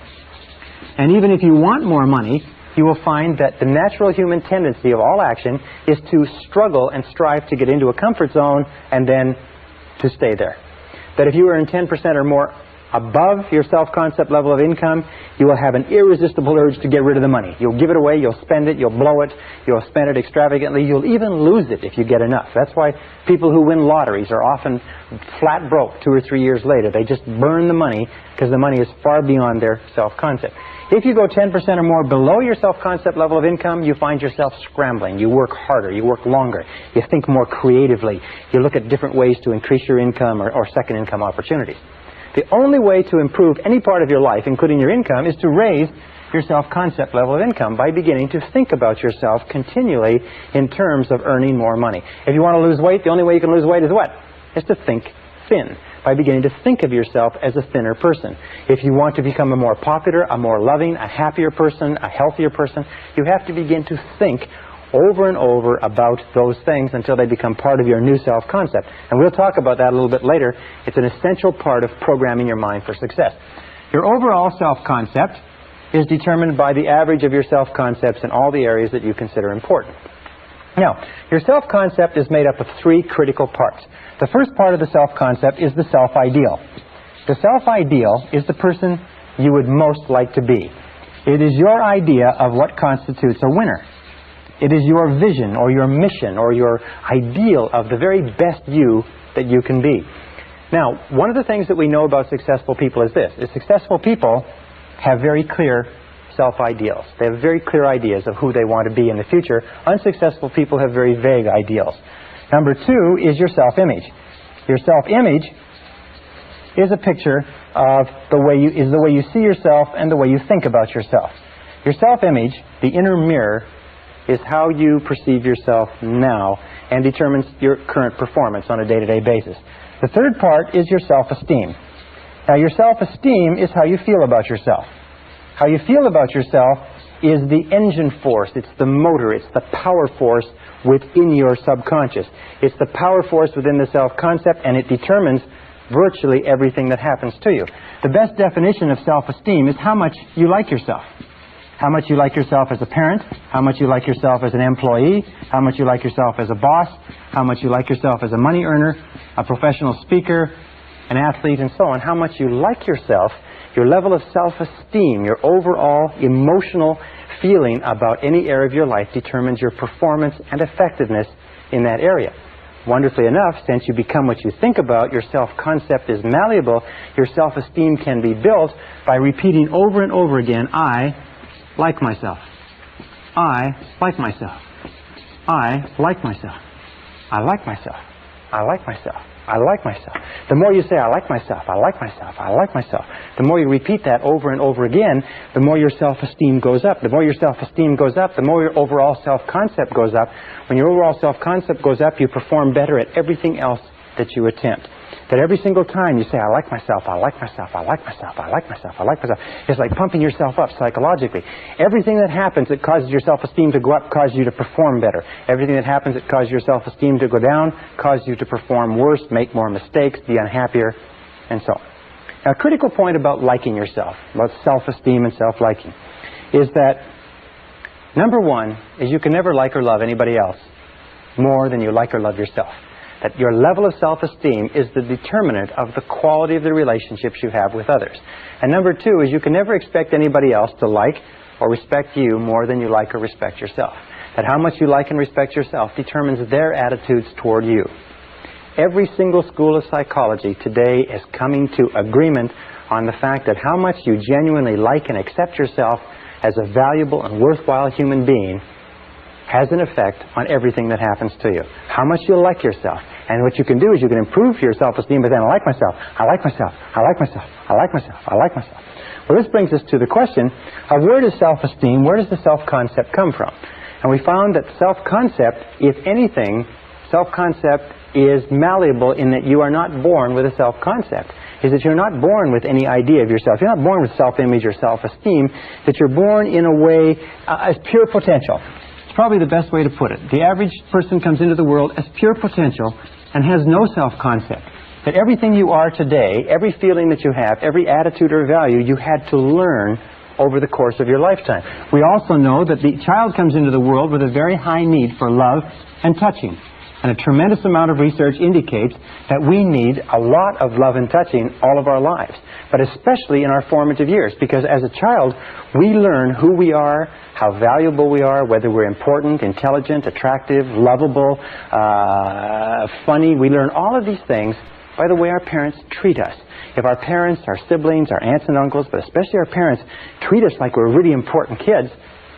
And even if you want more money, you will find that the natural human tendency of all action is to struggle and strive to get into a comfort zone and then to stay there. That if you earn 10% or more above your self-concept level of income, you will have an irresistible urge to get rid of the money. You'll give it away, you'll spend it, you'll blow it, you'll spend it extravagantly, you'll even lose it if you get enough. That's why people who win lotteries are often flat broke 2 or 3 years later. They just burn the money because the money is far beyond their self-concept. If you go 10% or more below your self-concept level of income, you find yourself scrambling. You work harder, you work longer, you think more creatively, you look at different ways to increase your income or second income opportunities. The only way to improve any part of your life, including your income, is to raise your self-concept level of income by beginning to think about yourself continually in terms of earning more money. If you want to lose weight, the only way you can lose weight is what? Is to think thin, by beginning to think of yourself as a thinner person. If you want to become a more popular, a more loving, a happier person, a healthier person, you have to begin to think over and over about those things until they become part of your new self-concept. And we'll talk about that a little bit later. It's an essential part of programming your mind for success. Your overall self-concept is determined by the average of your self-concepts in all the areas that you consider important. Now, your self-concept is made up of 3 critical parts. The first part of the self-concept is the self-ideal. The self-ideal is the person you would most like to be. It is your idea of what constitutes a winner. It is your vision or your mission or your ideal of the very best you that you can be. Now, one of the things that we know about successful people is this, is successful people have very clear self-ideals. They have very clear ideas of who they want to be in the future. Unsuccessful people have very vague ideals. Number 2 is your self-image. Your self-image is a picture of the way you see yourself and the way you think about yourself. Your self-image, the inner mirror, is how you perceive yourself now and determines your current performance on a day-to-day basis. The third part is your self-esteem. Now, your self-esteem is how you feel about yourself. How you feel about yourself is the engine force, it's the motor, it's the power force within your subconscious. It's the power force within the self-concept, and it determines virtually everything that happens to you. The best definition of self-esteem is how much you like yourself. How much you like yourself as a parent, how much you like yourself as an employee, how much you like yourself as a boss, how much you like yourself as a money earner, a professional speaker, an athlete, and so on. How much you like yourself, your level of self-esteem, your overall emotional feeling about any area of your life determines your performance and effectiveness in that area. Wonderfully enough, since you become what you think about, your self-concept is malleable, your self-esteem can be built by repeating over and over again, I like myself. I like myself. I like myself. I like myself. I like myself. I like myself. The more you say, I like myself, I like myself, I like myself, the more you repeat that over and over again, the more your self-esteem goes up. The more your self-esteem goes up, the more your overall self-concept goes up. When your overall self-concept goes up, you perform better at everything else that you attempt. That every single time you say, I like myself, I like myself, I like myself, I like myself, I like myself, it's like pumping yourself up psychologically. Everything that happens that causes your self-esteem to go up causes you to perform better. Everything that happens that causes your self-esteem to go down causes you to perform worse, make more mistakes, be unhappier, and so on. Now, a critical point about liking yourself, about self-esteem and self-liking, is that number one is you can never like or love anybody else more than you like or love yourself. That your level of self-esteem is the determinant of the quality of the relationships you have with others. And number two is you can never expect anybody else to like or respect you more than you like or respect yourself. That how much you like and respect yourself determines their attitudes toward you. Every single school of psychology today is coming to agreement on the fact that how much you genuinely like and accept yourself as a valuable and worthwhile human being has an effect on everything that happens to you. How much you like yourself. And what you can do is you can improve your self-esteem by saying, I like myself, I like myself, I like myself, I like myself, I like myself. Well, this brings us to the question of where does self-esteem, where does the self-concept come from? And we found that self-concept, if anything, self-concept is malleable in that you are not born with a self-concept. Is that you're not born with any idea of yourself. You're not born with self-image or self-esteem. That you're born in a way as pure potential. It's probably the best way to put it. The average person comes into the world as pure potential and has no self-concept. That everything you are today, every feeling that you have, every attitude or value, you had to learn over the course of your lifetime. We also know that the child comes into the world with a very high need for love and touching. And a tremendous amount of research indicates that we need a lot of love and touching all of our lives, but especially in our formative years, because as a child, we learn who we are, how valuable we are, whether we're important, intelligent, attractive, lovable, funny. We learn all of these things by the way our parents treat us. If our parents, our siblings, our aunts and uncles, but especially our parents, treat us like we're really important kids,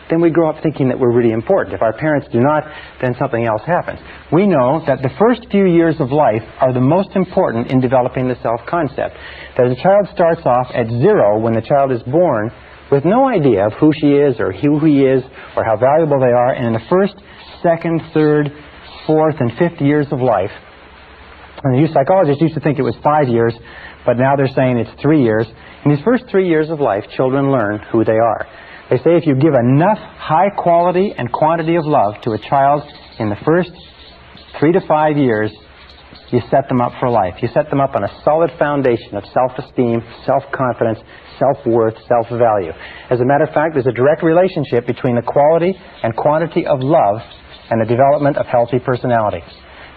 then we grow up thinking that we're really important. If our parents do not, then something else happens. We know that the first few years of life are the most important in developing the self-concept. That the child starts off at zero when the child is born with no idea of who she is or who he is or how valuable they are. And in the first, second, third, fourth, and fifth years of life, and the psychologists used to think it was 5 years, but now they're saying it's 3 years. In these first 3 years of life, children learn who they are. They say if you give enough high quality and quantity of love to a child in the first 3 to 5 years, you set them up for life. You set them up on a solid foundation of self-esteem, self-confidence, self-worth, self-value. As a matter of fact, there's a direct relationship between the quality and quantity of love and the development of healthy personality.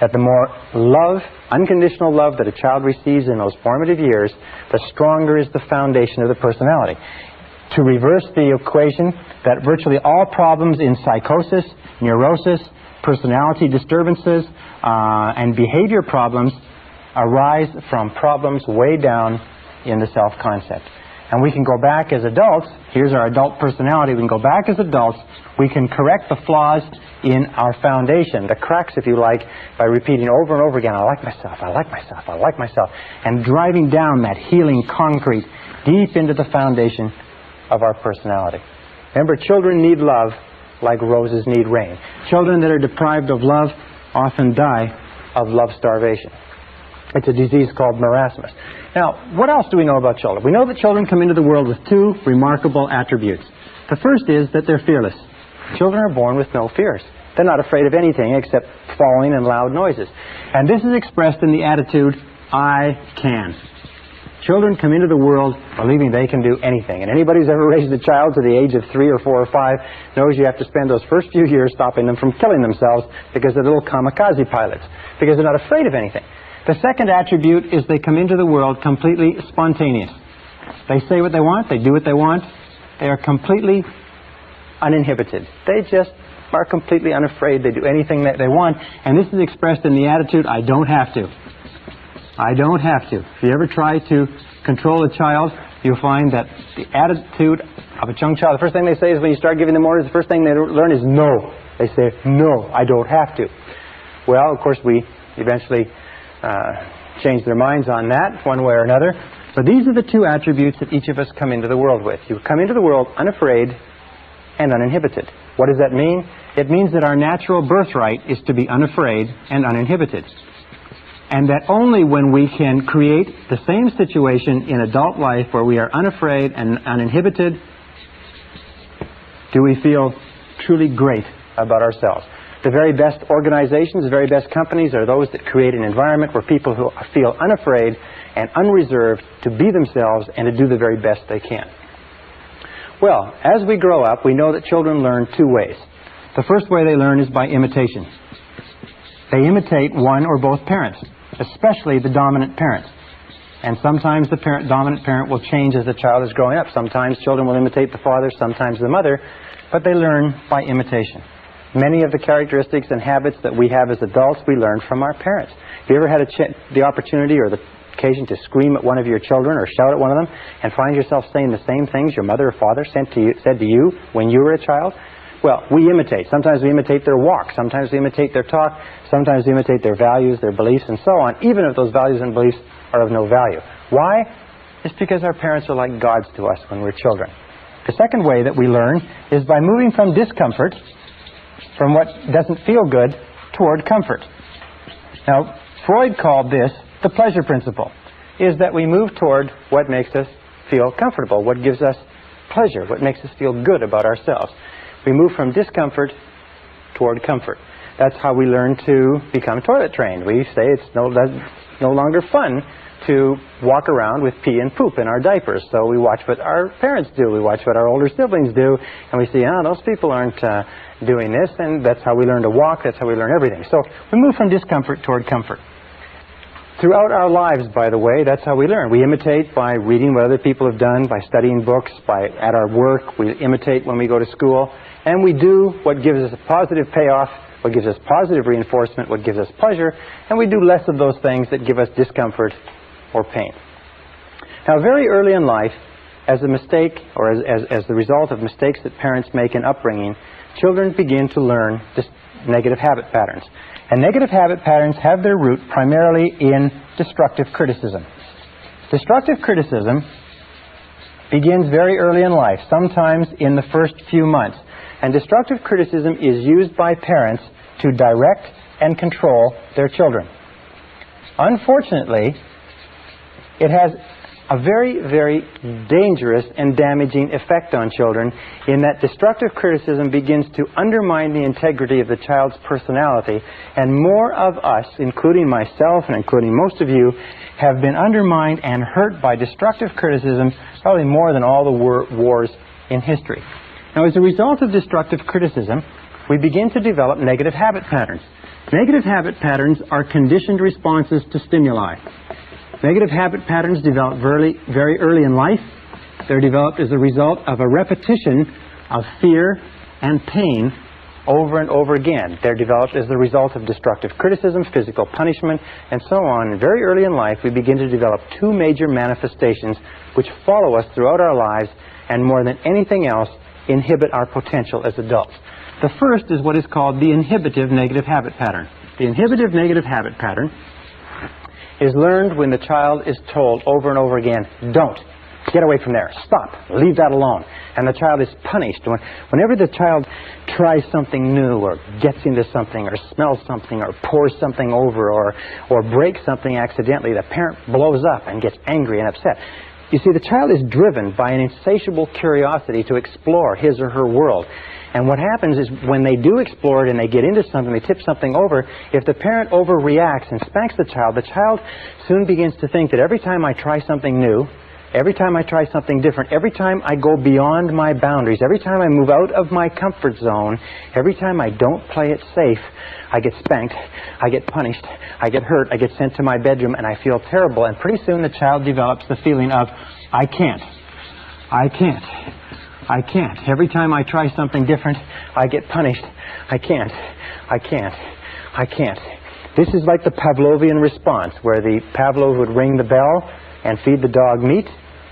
That the more love, unconditional love that a child receives in those formative years, the stronger is the foundation of the personality. To reverse the equation, that virtually all problems in psychosis, neurosis, personality disturbances, and behavior problems arise from problems way down in the self-concept. And we can go back as adults. Here's our adult personality. We can go back as adults. We can correct the flaws in our foundation, the cracks, if you like, by repeating over and over again, I like myself, I like myself, I like myself, and driving down that healing concrete deep into the foundation of our personality. Remember, children need love like roses need rain. Children that are deprived of love often die of love starvation. It's a disease called marasmus. Now, what else do we know about children? We know that children come into the world with two remarkable attributes. The first is that they're fearless. Children are born with no fears. They're not afraid of anything except falling and loud noises. And this is expressed in the attitude, I can. Children come into the world believing they can do anything. And anybody who's ever raised a child to the age of 3 or 4 or 5 knows you have to spend those first few years stopping them from killing themselves because they're little kamikaze pilots, because they're not afraid of anything. The second attribute is they come into the world completely spontaneous. They say what they want, they do what they want, they are completely uninhibited. They just are completely unafraid, they do anything that they want, and this is expressed in the attitude, I don't have to. I don't have to. If you ever try to control a child, you'll find that the attitude of a young child, the first thing they say is when you start giving them orders, the first thing they learn is no. They say, no, I don't have to. Well, of course, we eventually change their minds on that one way or another. But these are the two attributes that each of us come into the world with. You come into the world unafraid and uninhibited. What does that mean? It means that our natural birthright is to be unafraid and uninhibited. And that only when we can create the same situation in adult life where we are unafraid and uninhibited do we feel truly great about ourselves. The very best organizations, the very best companies are those that create an environment where people who feel unafraid and unreserved to be themselves and to do the very best they can. Well, as we grow up, we know that children learn two ways. The first way they learn is by imitation. They imitate one or both parents, especially the dominant parent. And sometimes the dominant parent will change as the child is growing up. Sometimes children will imitate the father, sometimes the mother, but they learn by imitation. Many of the characteristics and habits that we have as adults, we learn from our parents. Have you ever had the opportunity or the occasion to scream at one of your children or shout at one of them and find yourself saying the same things your mother or father said to you when you were a child? Well, we imitate. Sometimes we imitate their walk. Sometimes we imitate their talk. Sometimes we imitate their values, their beliefs, and so on, even if those values and beliefs are of no value. Why? It's because our parents are like gods to us when we're children. The second way that we learn is by moving from discomfort, from what doesn't feel good, toward comfort. Now, Freud called this the pleasure principle, is that we move toward what makes us feel comfortable, what gives us pleasure, what makes us feel good about ourselves. We move from discomfort toward comfort. That's how we learn to become toilet trained. We say it's no longer fun to walk around with pee and poop in our diapers. So we watch what our parents do. We watch what our older siblings do. And we see, those people aren't doing this. And that's how we learn to walk. That's how we learn everything. So we move from discomfort toward comfort. Throughout our lives, by the way, that's how we learn. We imitate by reading what other people have done, by studying books, at our work. We imitate when we go to school. And we do what gives us a positive payoff, what gives us positive reinforcement, what gives us pleasure. And we do less of those things that give us discomfort or pain. Now, very early in life, as a mistake or as the result of mistakes that parents make in upbringing, children begin to learn negative habit patterns. And negative habit patterns have their root primarily in destructive criticism. Destructive criticism begins very early in life, sometimes in the first few months. And destructive criticism is used by parents to direct and control their children. Unfortunately, it has a very, very dangerous and damaging effect on children in that destructive criticism begins to undermine the integrity of the child's personality, and more of us, including myself and including most of you, have been undermined and hurt by destructive criticism probably more than all the wars in history. Now, as a result of destructive criticism, we begin to develop negative habit patterns. Negative habit patterns are conditioned responses to stimuli. Negative habit patterns develop very early in life. They're developed as a result of a repetition of fear and pain over and over again. They're developed as the result of destructive criticism, physical punishment, and so on. And very early in life, we begin to develop two major manifestations which follow us throughout our lives and, more than anything else, inhibit our potential as adults. The first is what is called the inhibitive negative habit pattern. The inhibitive negative habit pattern is learned when the child is told over and over again, don't. Get away from there. Stop. Leave that alone. And the child is punished. Whenever the child tries something new or gets into something or smells something or pours something over or breaks something accidentally, the parent blows up and gets angry and upset. You see, the child is driven by an insatiable curiosity to explore his or her world. And what happens is when they do explore it and they get into something, they tip something over, if the parent overreacts and spanks the child soon begins to think that every time I try something new, every time I try something different, every time I go beyond my boundaries, every time I move out of my comfort zone, every time I don't play it safe, I get spanked, I get punished, I get hurt, I get sent to my bedroom, and I feel terrible. And pretty soon the child develops the feeling of, I can't. Every time I try something different, I get punished. I can't. This is like the Pavlovian response, where the Pavlov would ring the bell and feed the dog meat,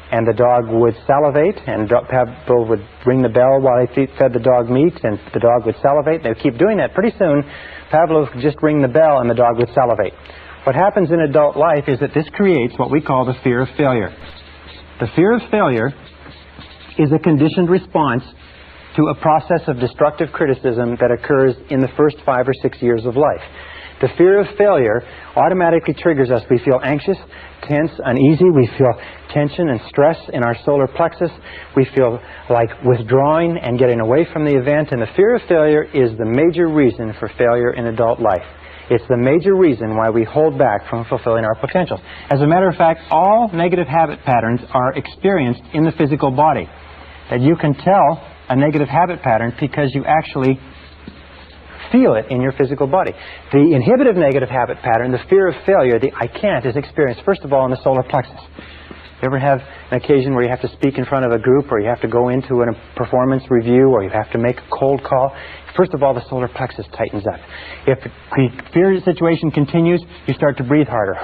and the dog would salivate, and Pavlov would ring the bell while he fed the dog meat, and the dog would salivate. They would keep doing that. Pretty soon, Pavlov would just ring the bell and the dog would salivate. What happens in adult life is that this creates what we call the fear of failure. The fear of failure is a conditioned response to a process of destructive criticism that occurs in the first 5 or 6 years of life. The fear of failure automatically triggers us. We feel anxious, tense, uneasy. We feel tension and stress in our solar plexus. We feel like withdrawing and getting away from the event. And the fear of failure is the major reason for failure in adult life. It's the major reason why we hold back from fulfilling our potential. As a matter of fact, all negative habit patterns are experienced in the physical body. That you can tell a negative habit pattern because you actually feel it in your physical body. The inhibitive negative habit pattern, the fear of failure, the I can't, is experienced first of all in the solar plexus. You ever have an occasion where you have to speak in front of a group, or you have to go into a performance review, or you have to make a cold call? First of all, the solar plexus tightens up. If the fear situation continues, you start to breathe harder,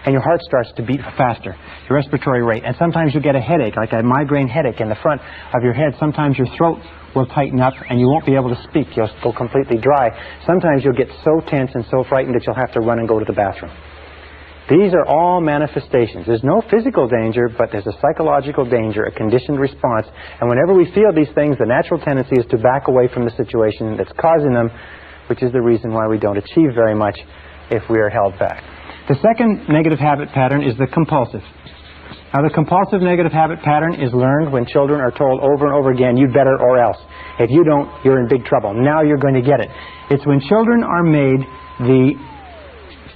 and your heart starts to beat faster, your respiratory rate. And sometimes you get a headache, like a migraine headache in the front of your head. Sometimes your throat will tighten up and you won't be able to speak. You'll go completely dry. Sometimes you'll get so tense and so frightened that you'll have to run and go to the bathroom. These are all manifestations. There's no physical danger, but there's a psychological danger, a conditioned response. And whenever we feel these things, the natural tendency is to back away from the situation that's causing them, which is the reason why we don't achieve very much if we are held back. The second negative habit pattern is the compulsive. Now, the compulsive negative habit pattern is learned when children are told over and over again, you'd better or else. If you don't, you're in big trouble. Now you're going to get it. It's when children are made the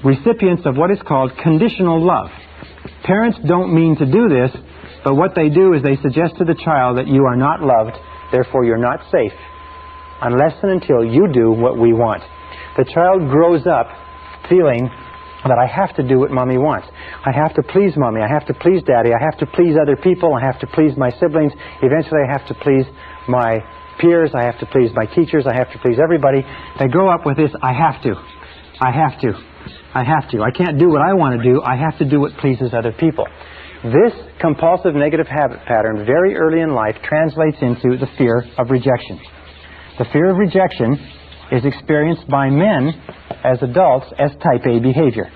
recipients of what is called conditional love. Parents don't mean to do this, but what they do is they suggest to the child that you are not loved, therefore you're not safe, unless and until you do what we want. The child grows up feeling that I have to do what Mommy wants. I have to please Mommy. I have to please Daddy. I have to please other people. I have to please my siblings. Eventually I have to please my peers. I have to please my teachers. I have to please everybody. They grow up with this, I have to. I can't do what I want to do. I have to do what pleases other people. This compulsive negative habit pattern very early in life translates into the fear of rejection. The fear of rejection is experienced by men as adults as type A behavior.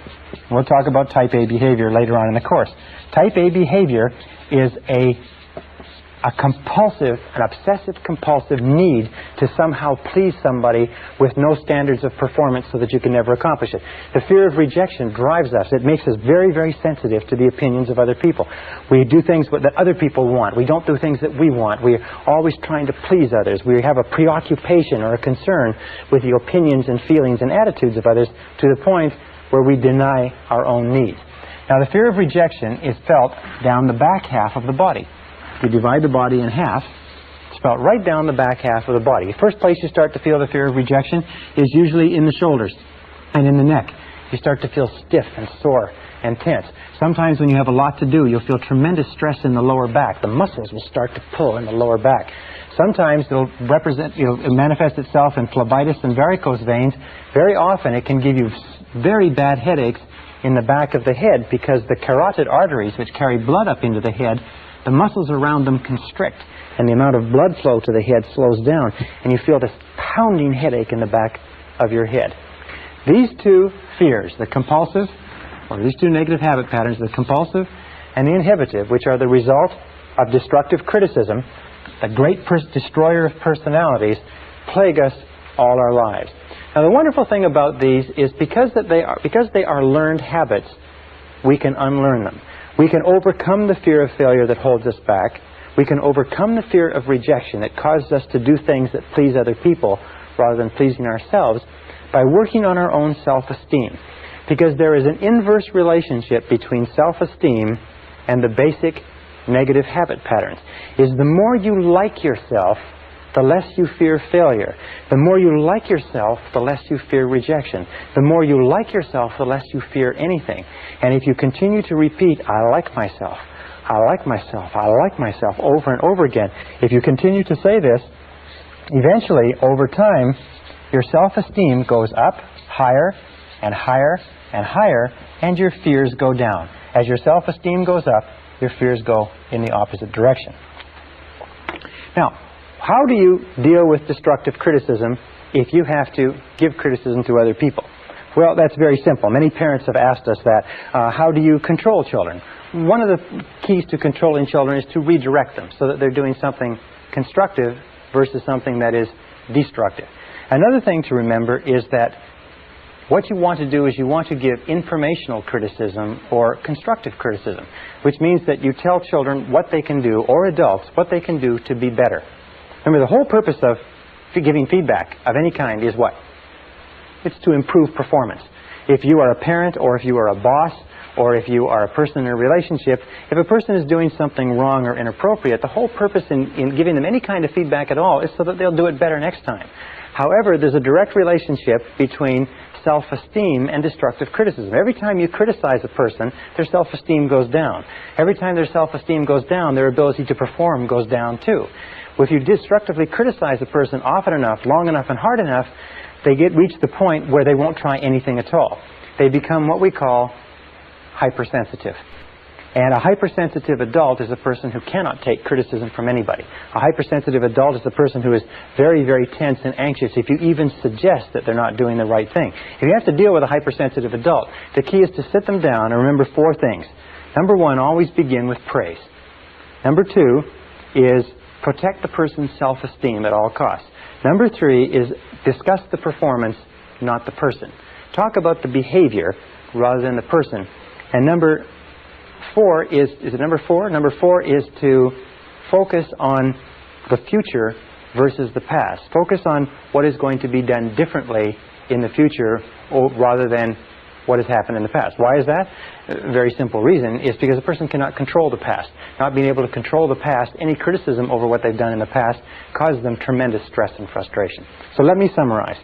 We'll talk about type A behavior later on in the course. Type A behavior is a compulsive, an obsessive-compulsive need to somehow please somebody with no standards of performance so that you can never accomplish it. The fear of rejection drives us. It makes us very, very sensitive to the opinions of other people. We do things that other people want. We don't do things that we want. We're always trying to please others. We have a preoccupation or a concern with the opinions and feelings and attitudes of others to the point where we deny our own needs. Now, the fear of rejection is felt down the back half of the body. If you divide the body in half, it's felt right down the back half of the body. The first place you start to feel the fear of rejection is usually in the shoulders and in the neck. You start to feel stiff and sore and tense. Sometimes when you have a lot to do, you'll feel tremendous stress in the lower back. The muscles will start to pull in the lower back. Sometimes it'll manifest itself in phlebitis and varicose veins. Very often it can give you very bad headaches in the back of the head because the carotid arteries, which carry blood up into the head, the muscles around them constrict, and the amount of blood flow to the head slows down, and you feel this pounding headache in the back of your head. These two fears, the compulsive, or these two negative habit patterns, the compulsive and the inhibitive, which are the result of destructive criticism, the great destroyer of personalities, plague us all our lives. Now, the wonderful thing about these is because they are learned habits, we can unlearn them. We can overcome the fear of failure that holds us back. We can overcome the fear of rejection that causes us to do things that please other people rather than pleasing ourselves by working on our own self-esteem. Because there is an inverse relationship between self-esteem and the basic negative habit patterns. Is the more you like yourself, the less you fear failure. The more you like yourself, the less you fear rejection. The more you like yourself, the less you fear anything. And if you continue to repeat, I like myself, I like myself, I like myself, over and over again, if you continue to say this, eventually, over time, your self-esteem goes up higher and higher and higher, and your fears go down. As your self-esteem goes up, your fears go in the opposite direction. Now, how do you deal with destructive criticism if you have to give criticism to other people? Well, that's very simple. Many parents have asked us that. How do you control children? One of the keys to controlling children is to redirect them so that they're doing something constructive versus something that is destructive. Another thing to remember is that what you want to do is you want to give informational criticism or constructive criticism, which means that you tell children what they can do, or adults, what they can do to be better. Remember, the whole purpose of giving feedback of any kind is what? It's to improve performance. If you are a parent, or if you are a boss, or if you are a person in a relationship, if a person is doing something wrong or inappropriate, the whole purpose in giving them any kind of feedback at all is so that they'll do it better next time. However, there's a direct relationship between self-esteem and destructive criticism. Every time you criticize a person, their self-esteem goes down. Every time their self-esteem goes down, their ability to perform goes down too. If you destructively criticize a person often enough, long enough, and hard enough, they reach the point where they won't try anything at all. They become what we call hypersensitive. And a hypersensitive adult is a person who cannot take criticism from anybody. A hypersensitive adult is a person who is very, very tense and anxious if you even suggest that they're not doing the right thing. If you have to deal with a hypersensitive adult, the key is to sit them down and remember 4 things. Number 1, always begin with praise. Number 2 is protect the person's self-esteem at all costs. Number 3 is discuss the performance, not the person. Talk about the behavior rather than the person. And number 4 is it number 4? Number 4 is to focus on the future versus the past. Focus on what is going to be done differently in the future rather than what has happened in the past. Why is that? A very simple reason is because a person cannot control the past. Not being able to control the past, any criticism over what they've done in the past causes them tremendous stress and frustration. So let me summarize.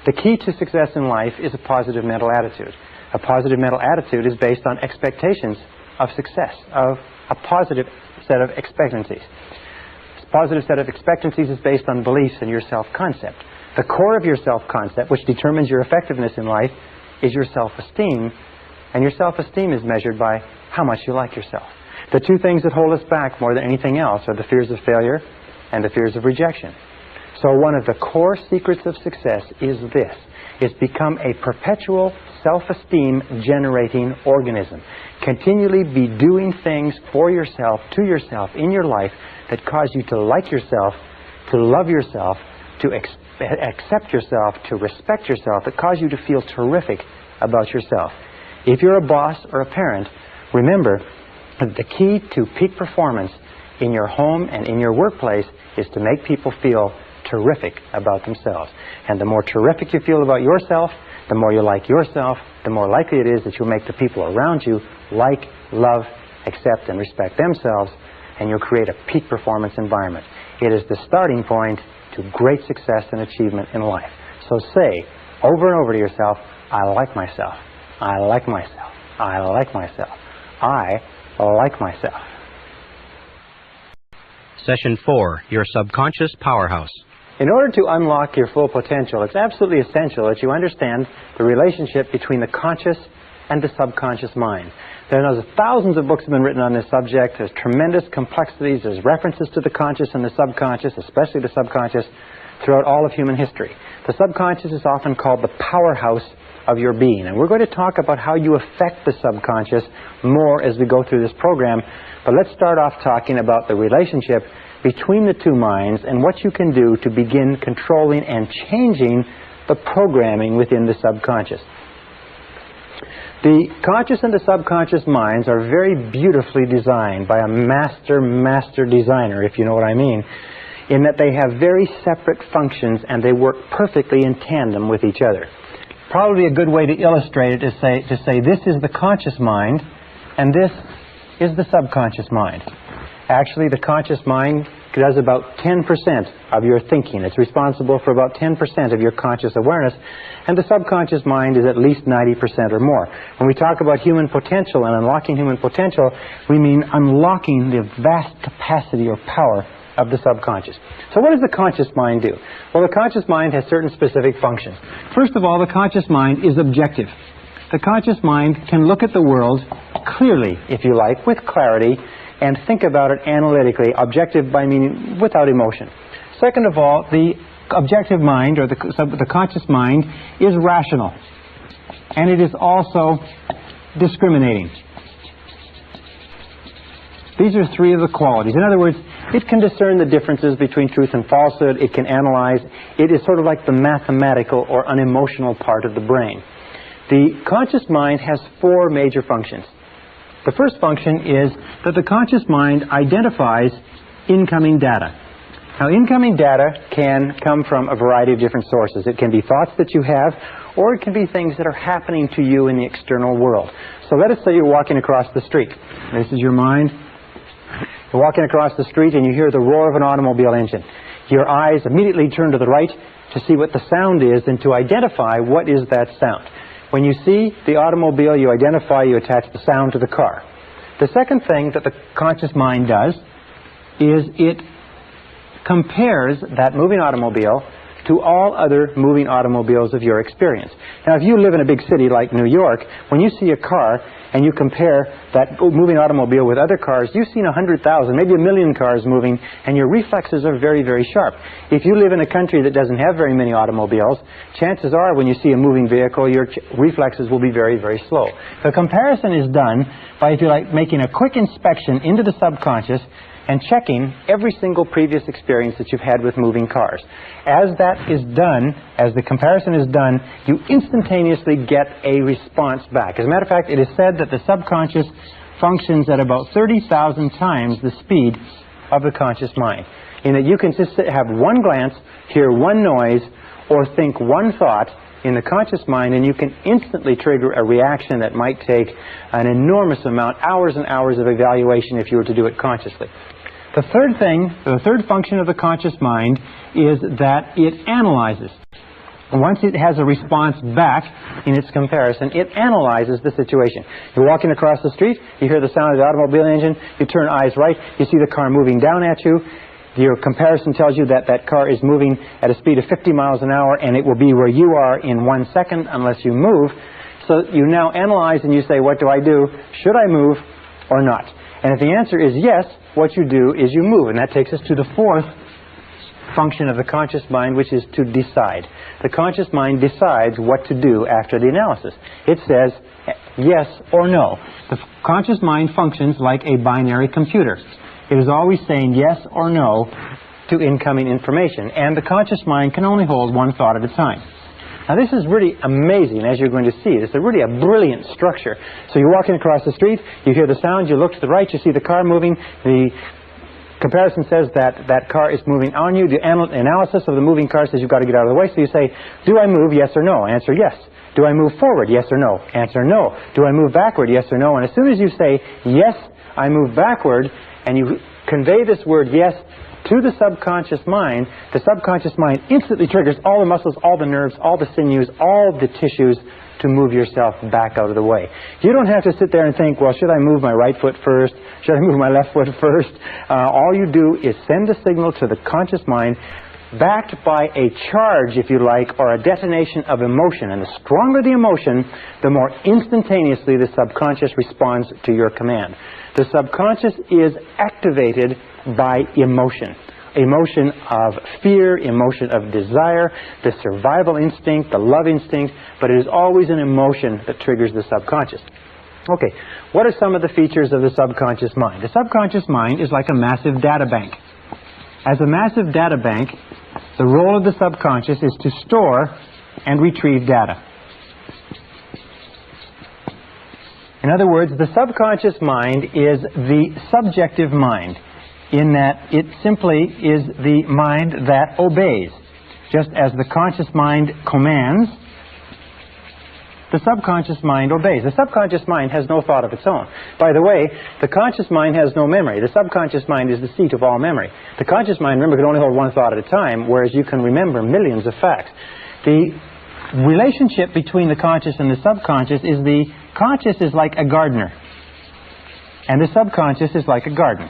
The key to success in life is a positive mental attitude. A positive mental attitude is based on expectations of success, of a positive set of expectancies. This positive set of expectancies is based on beliefs in your self-concept. The core of your self-concept, which determines your effectiveness in life, is your self-esteem, and your self-esteem is measured by how much you like yourself. The 2 things that hold us back more than anything else are the fears of failure and the fears of rejection. So one of the core secrets of success is this. It's become a perpetual self-esteem generating organism. Continually be doing things for yourself, to yourself, in your life that cause you to like yourself, to love yourself, to accept yourself, to respect yourself, that cause you to feel terrific about yourself. If you're a boss or a parent, remember that the key to peak performance in your home and in your workplace is to make people feel terrific about themselves. And the more terrific you feel about yourself, the more you like yourself, the more likely it is that you'll make the people around you like, love, accept, and respect themselves, and you'll create a peak performance environment. It is the starting point to great success and achievement in life. So say over and over to yourself, I like myself, I like myself, I like myself, I like myself. Session 4, Your Subconscious Powerhouse. In order to unlock your full potential, it's absolutely essential that you understand the relationship between the conscious and the subconscious mind. There are thousands of books have been written on this subject. There's tremendous complexities. There's references to the conscious and the subconscious, especially the subconscious. throughout all of human history. The subconscious is often called the powerhouse of your being. And we're going to talk about how you affect the subconscious more as we go through this program. But let's start off talking about the relationship between the two minds and what you can do to begin controlling and changing the programming within the subconscious. The conscious and the subconscious minds are very beautifully designed by a master designer, if you know what I mean, in that they have very separate functions and they work perfectly in tandem with each other. Probably a good way to illustrate it is to say this is the conscious mind and this is the subconscious mind. Actually, the conscious mind does about 10% of your thinking. It's responsible for about 10% of your conscious awareness, and the subconscious mind is at least 90% or more. When we talk about human potential and unlocking human potential, we mean unlocking the vast capacity or power of the subconscious. So what does the conscious mind do? Well, the conscious mind has certain specific functions. First of all, the conscious mind is objective. The conscious mind can look at the world clearly, if you like, with clarity, and think about it analytically. Objective by meaning without emotion. Second of all, the objective mind, or the conscious mind, is rational. And it is also discriminating. These are three of the qualities. In other words, it can discern the differences between truth and falsehood. It can analyze. It is sort of like the mathematical or unemotional part of the brain. The conscious mind has four major functions. The first function is that the conscious mind identifies incoming data. Now, incoming data can come from a variety of different sources. It can be thoughts that you have, or it can be things that are happening to you in the external world. So let us say you're walking across the street. This is your mind. You're walking across the street and you hear the roar of an automobile engine. Your eyes immediately turn to the right to see what the sound is and to identify what is that sound. When you see the automobile, you identify, you attach the sound to the car. The second thing that the conscious mind does is it compares that moving automobile to all other moving automobiles of your experience. Now, if you live in a big city like New York, when you see a car and you compare that moving automobile with other cars, you've seen 100,000, maybe 1 million cars moving, and your reflexes are very, very sharp. If you live in a country that doesn't have very many automobiles, chances are when you see a moving vehicle, your reflexes will be very, very slow. The comparison is done by, if you like, making a quick inspection into the subconscious and checking every single previous experience that you've had with moving cars. As that is done, as the comparison is done, you instantaneously get a response back. As a matter of fact, it is said that the subconscious functions at about 30,000 times the speed of the conscious mind, in that you can just have one glance, hear one noise, or think one thought in the conscious mind, and you can instantly trigger a reaction that might take an enormous amount, hours and hours of evaluation if you were to do it consciously. The third function of the conscious mind is that it analyzes. Once it has a response back in its comparison, it analyzes the situation. You're walking across the street, you hear the sound of the automobile engine, you turn eyes right, you see the car moving down at you. Your comparison tells you that that car is moving at a speed of 50 miles an hour, and it will be where you are in 1 second unless you move. So you now analyze and you say, what do I do? Should I move or not? And if the answer is yes, what you do is you move. And that takes us to the fourth function of the conscious mind, which is to decide. The conscious mind decides what to do after the analysis. It says yes or no. The conscious mind functions like a binary computer. It is always saying yes or no to incoming information. And the conscious mind can only hold one thought at a time. Now, this is really amazing, as you're going to see. It's really a brilliant structure. So you're walking across the street, you hear the sound, you look to the right, you see the car moving. The comparison says that that car is moving on you. The analysis of the moving car says you've got to get out of the way. So you say, do I move, yes or no? Answer, yes. Do I move forward, yes or no? Answer, no. Do I move backward, yes or no? And as soon as you say, yes, I move backward, and you convey this word yes to the subconscious mind instantly triggers all the muscles, all the nerves, all the sinews, all the tissues to move yourself back out of the way. You don't have to sit there and think, well, should I move my right foot first? Should I move my left foot first? All you do is send a signal to the conscious mind backed by a charge, if you like, or a detonation of emotion. And the stronger the emotion, the more instantaneously the subconscious responds to your command. The subconscious is activated by emotion. emotion of fear, emotion of desire, the survival instinct, the love instinct, but it is always an emotion that triggers the subconscious. Okay, what are some of the features of the subconscious mind? The subconscious mind is like a massive data bank. As a massive data bank, the role of the subconscious is to store and retrieve data. In other words, the subconscious mind is the subjective mind, in that it simply is the mind that obeys. Just as the conscious mind commands, the subconscious mind obeys. The subconscious mind has no thought of its own. By the way, the conscious mind has no memory. The subconscious mind is the seat of all memory. The conscious mind, remember, can only hold one thought at a time, whereas you can remember millions of facts. The relationship between the conscious and the subconscious is the conscious is like a gardener, and the subconscious is like a garden.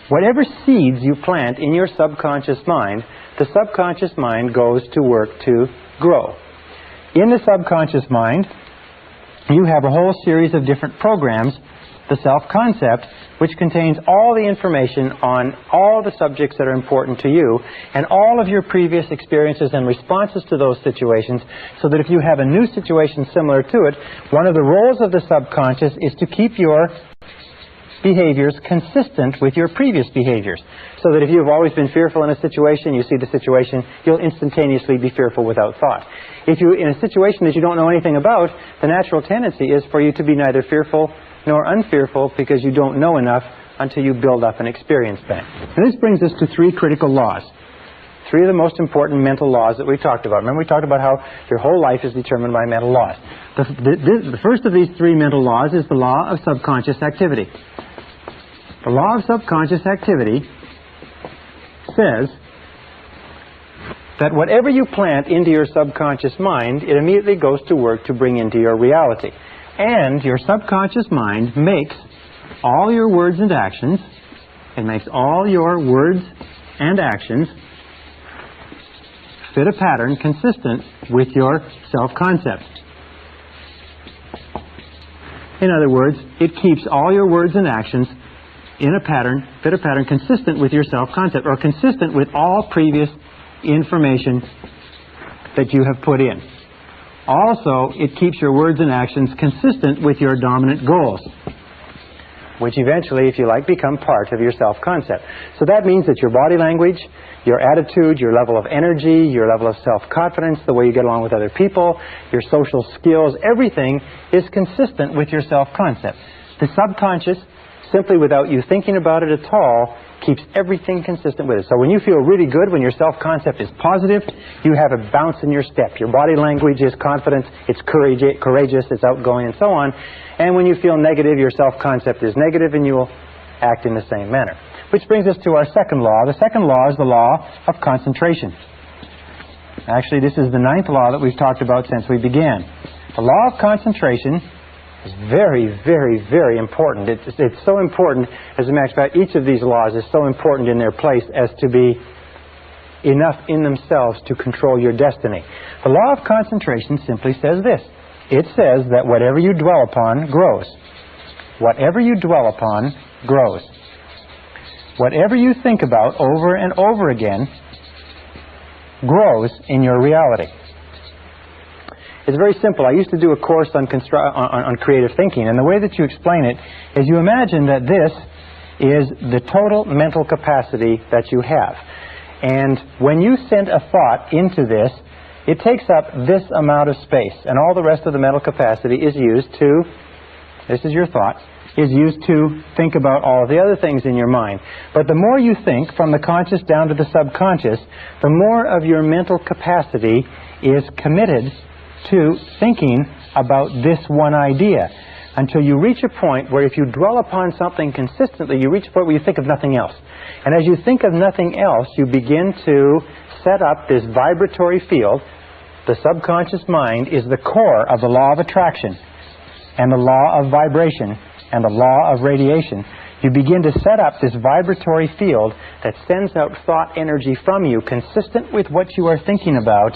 Whatever seeds you plant in your subconscious mind, the subconscious mind goes to work to grow. In the subconscious mind, you have a whole series of different programs, the self-concept, which contains all the information on all the subjects that are important to you and all of your previous experiences and responses to those situations, so that if you have a new situation similar to it, one of the roles of the subconscious is to keep your behaviors consistent with your previous behaviors. So that if you've always been fearful in a situation, you see the situation, you'll instantaneously be fearful without thought. If you're in a situation that you don't know anything about, the natural tendency is for you to be neither fearful nor unfearful, because you don't know enough until you build up an experience bank. And this brings us to three critical laws. Three of the most important mental laws that we talked about. Remember, we talked about how your whole life is determined by mental laws. The first of these three mental laws is the law of subconscious activity. The law of subconscious activity says that whatever you plant into your subconscious mind, it immediately goes to work to bring into your reality. And your subconscious mind makes all your words and actions, it makes all your words and actions fit a pattern consistent with your self-concept. In other words, it keeps all your words and actions in a pattern, fit a pattern consistent with your self-concept, or consistent with all previous information that you have put in. Also, it keeps your words and actions consistent with your dominant goals, which eventually, if you like, become part of your self-concept. So that means that your body language, your attitude, your level of energy, your level of self-confidence, the way you get along with other people, your social skills, everything is consistent with your self-concept. The subconscious, simply without you thinking about it at all, keeps everything consistent with it. So when you feel really good, when your self-concept is positive, you have a bounce in your step. Your body language is confident, it's courageous, it's outgoing, and so on. And when you feel negative, your self-concept is negative, and you will act in the same manner. Which brings us to our second law. The second law is the law of concentration. Actually, this is the ninth law that we've talked about since we began. The law of concentration is very, very, very important. It's so important, as a matter of fact, each of these laws is so important in their place as to be enough in themselves to control your destiny. The law of concentration simply says this. It says that whatever you dwell upon grows. Whatever you dwell upon grows. Whatever you think about over and over again grows in your reality. It's very simple. I used to do a course on creative thinking, and the way that you explain it is you imagine that this is the total mental capacity that you have. And when you send a thought into this, it takes up this amount of space, and all the rest of the mental capacity is used to, this is your thought, is used to think about all of the other things in your mind. But the more you think, from the conscious down to the subconscious, the more of your mental capacity is committed to thinking about this one idea, until you reach a point where if you dwell upon something consistently, you reach a point where you think of nothing else. And as you think of nothing else, you begin to set up this vibratory field. The subconscious mind is the core of the law of attraction and the law of vibration and the law of radiation. You begin to set up this vibratory field that sends out thought energy from you consistent with what you are thinking about,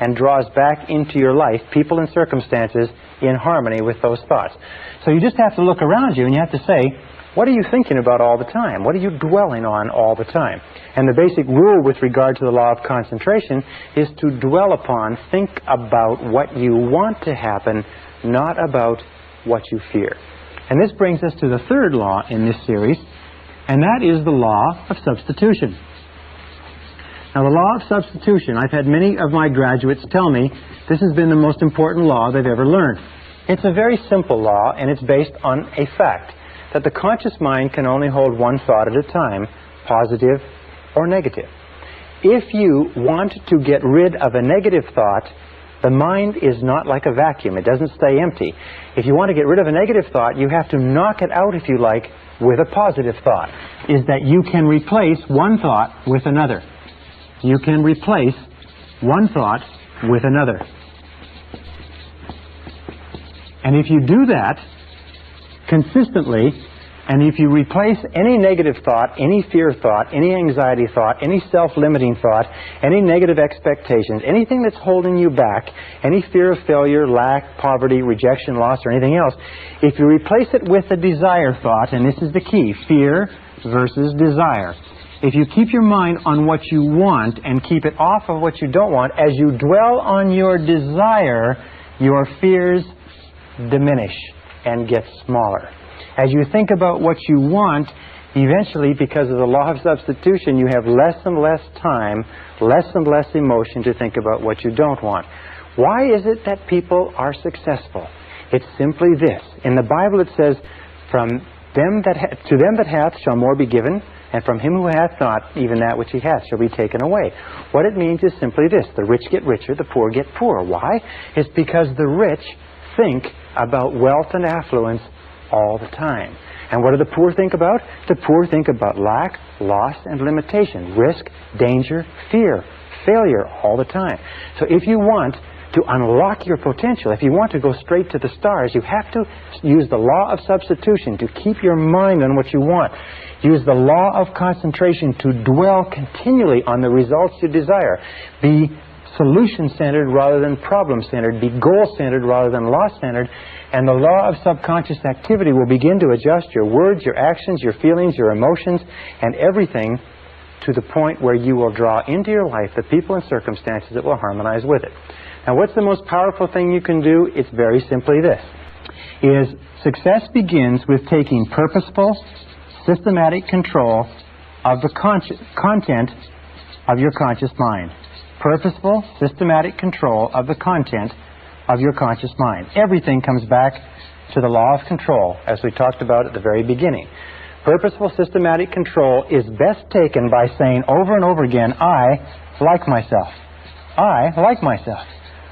and draws back into your life people and circumstances in harmony with those thoughts. So you just have to look around you and you have to say, What are you thinking about all the time? What are you dwelling on all the time? And the basic rule with regard to the law of concentration is to dwell upon, think about what you want to happen, not about what you fear. And this brings us to the third law in this series, and that is the law of substitution. Now, the law of substitution, I've had many of my graduates tell me this has been the most important law they've ever learned. It's a very simple law, and it's based on a fact that the conscious mind can only hold one thought at a time, positive or negative. If you want to get rid of a negative thought, the mind is not like a vacuum. It doesn't stay empty. If you want to get rid of a negative thought, you have to knock it out, if you like, with a positive thought. Is that you can replace one thought with another. You can replace one thought with another. And if you do that consistently, and if you replace any negative thought, any fear thought, any anxiety thought, any self-limiting thought, any negative expectations, anything that's holding you back, any fear of failure, lack, poverty, rejection, loss, or anything else, if you replace it with a desire thought, and this is the key, fear versus desire. If you keep your mind on what you want and keep it off of what you don't want, as you dwell on your desire, your fears diminish and get smaller. As you think about what you want, eventually, because of the law of substitution, you have less and less time, less and less emotion to think about what you don't want. Why is it that people are successful? It's simply this. In the Bible it says, to them that hath shall more be given, and from him who hath not, even that which he hath shall be taken away. What it means is simply this. The rich get richer, the poor get poorer. Why? It's because the rich think about wealth and affluence all the time. And what do the poor think about? The poor think about lack, loss, and limitation, risk, danger, fear, failure all the time. So if you want to unlock your potential, if you want to go straight to the stars, you have to use the law of substitution to keep your mind on what you want. Use the law of concentration to dwell continually on the results you desire. Be solution-centered rather than problem-centered. Be goal-centered rather than loss-centered. And the law of subconscious activity will begin to adjust your words, your actions, your feelings, your emotions, and everything to the point where you will draw into your life the people and circumstances that will harmonize with it. Now, what's the most powerful thing you can do? It's very simply this. Success begins with taking purposeful, systematic control of the content of your conscious mind. Purposeful, systematic control of the content of your conscious mind. Everything comes back to the law of control, as we talked about at the very beginning. Purposeful, systematic control is best taken by saying over and over again, I like myself. I like myself.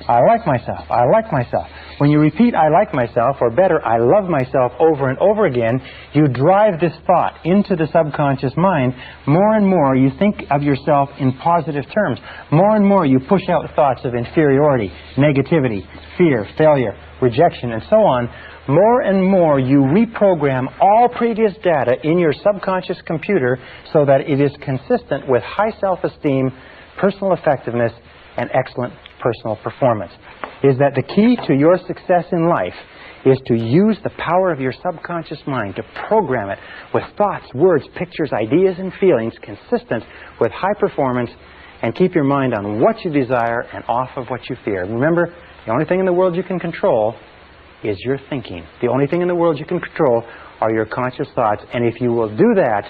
I like myself. I like myself. When you repeat, I like myself, or better, I love myself over and over again, you drive this thought into the subconscious mind. More and more you think of yourself in positive terms. More and more you push out thoughts of inferiority, negativity, fear, failure, rejection, and so on. More and more you reprogram all previous data in your subconscious computer so that it is consistent with high self-esteem, personal effectiveness, and excellent personal performance. Is that the key to your success in life is to use the power of your subconscious mind to program it with thoughts, words, pictures, ideas, and feelings consistent with high performance, and keep your mind on what you desire and off of what you fear. Remember, the only thing in the world you can control is your thinking. The only thing in the world you can control are your conscious thoughts, and if you will do that,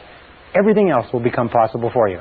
everything else will become possible for you.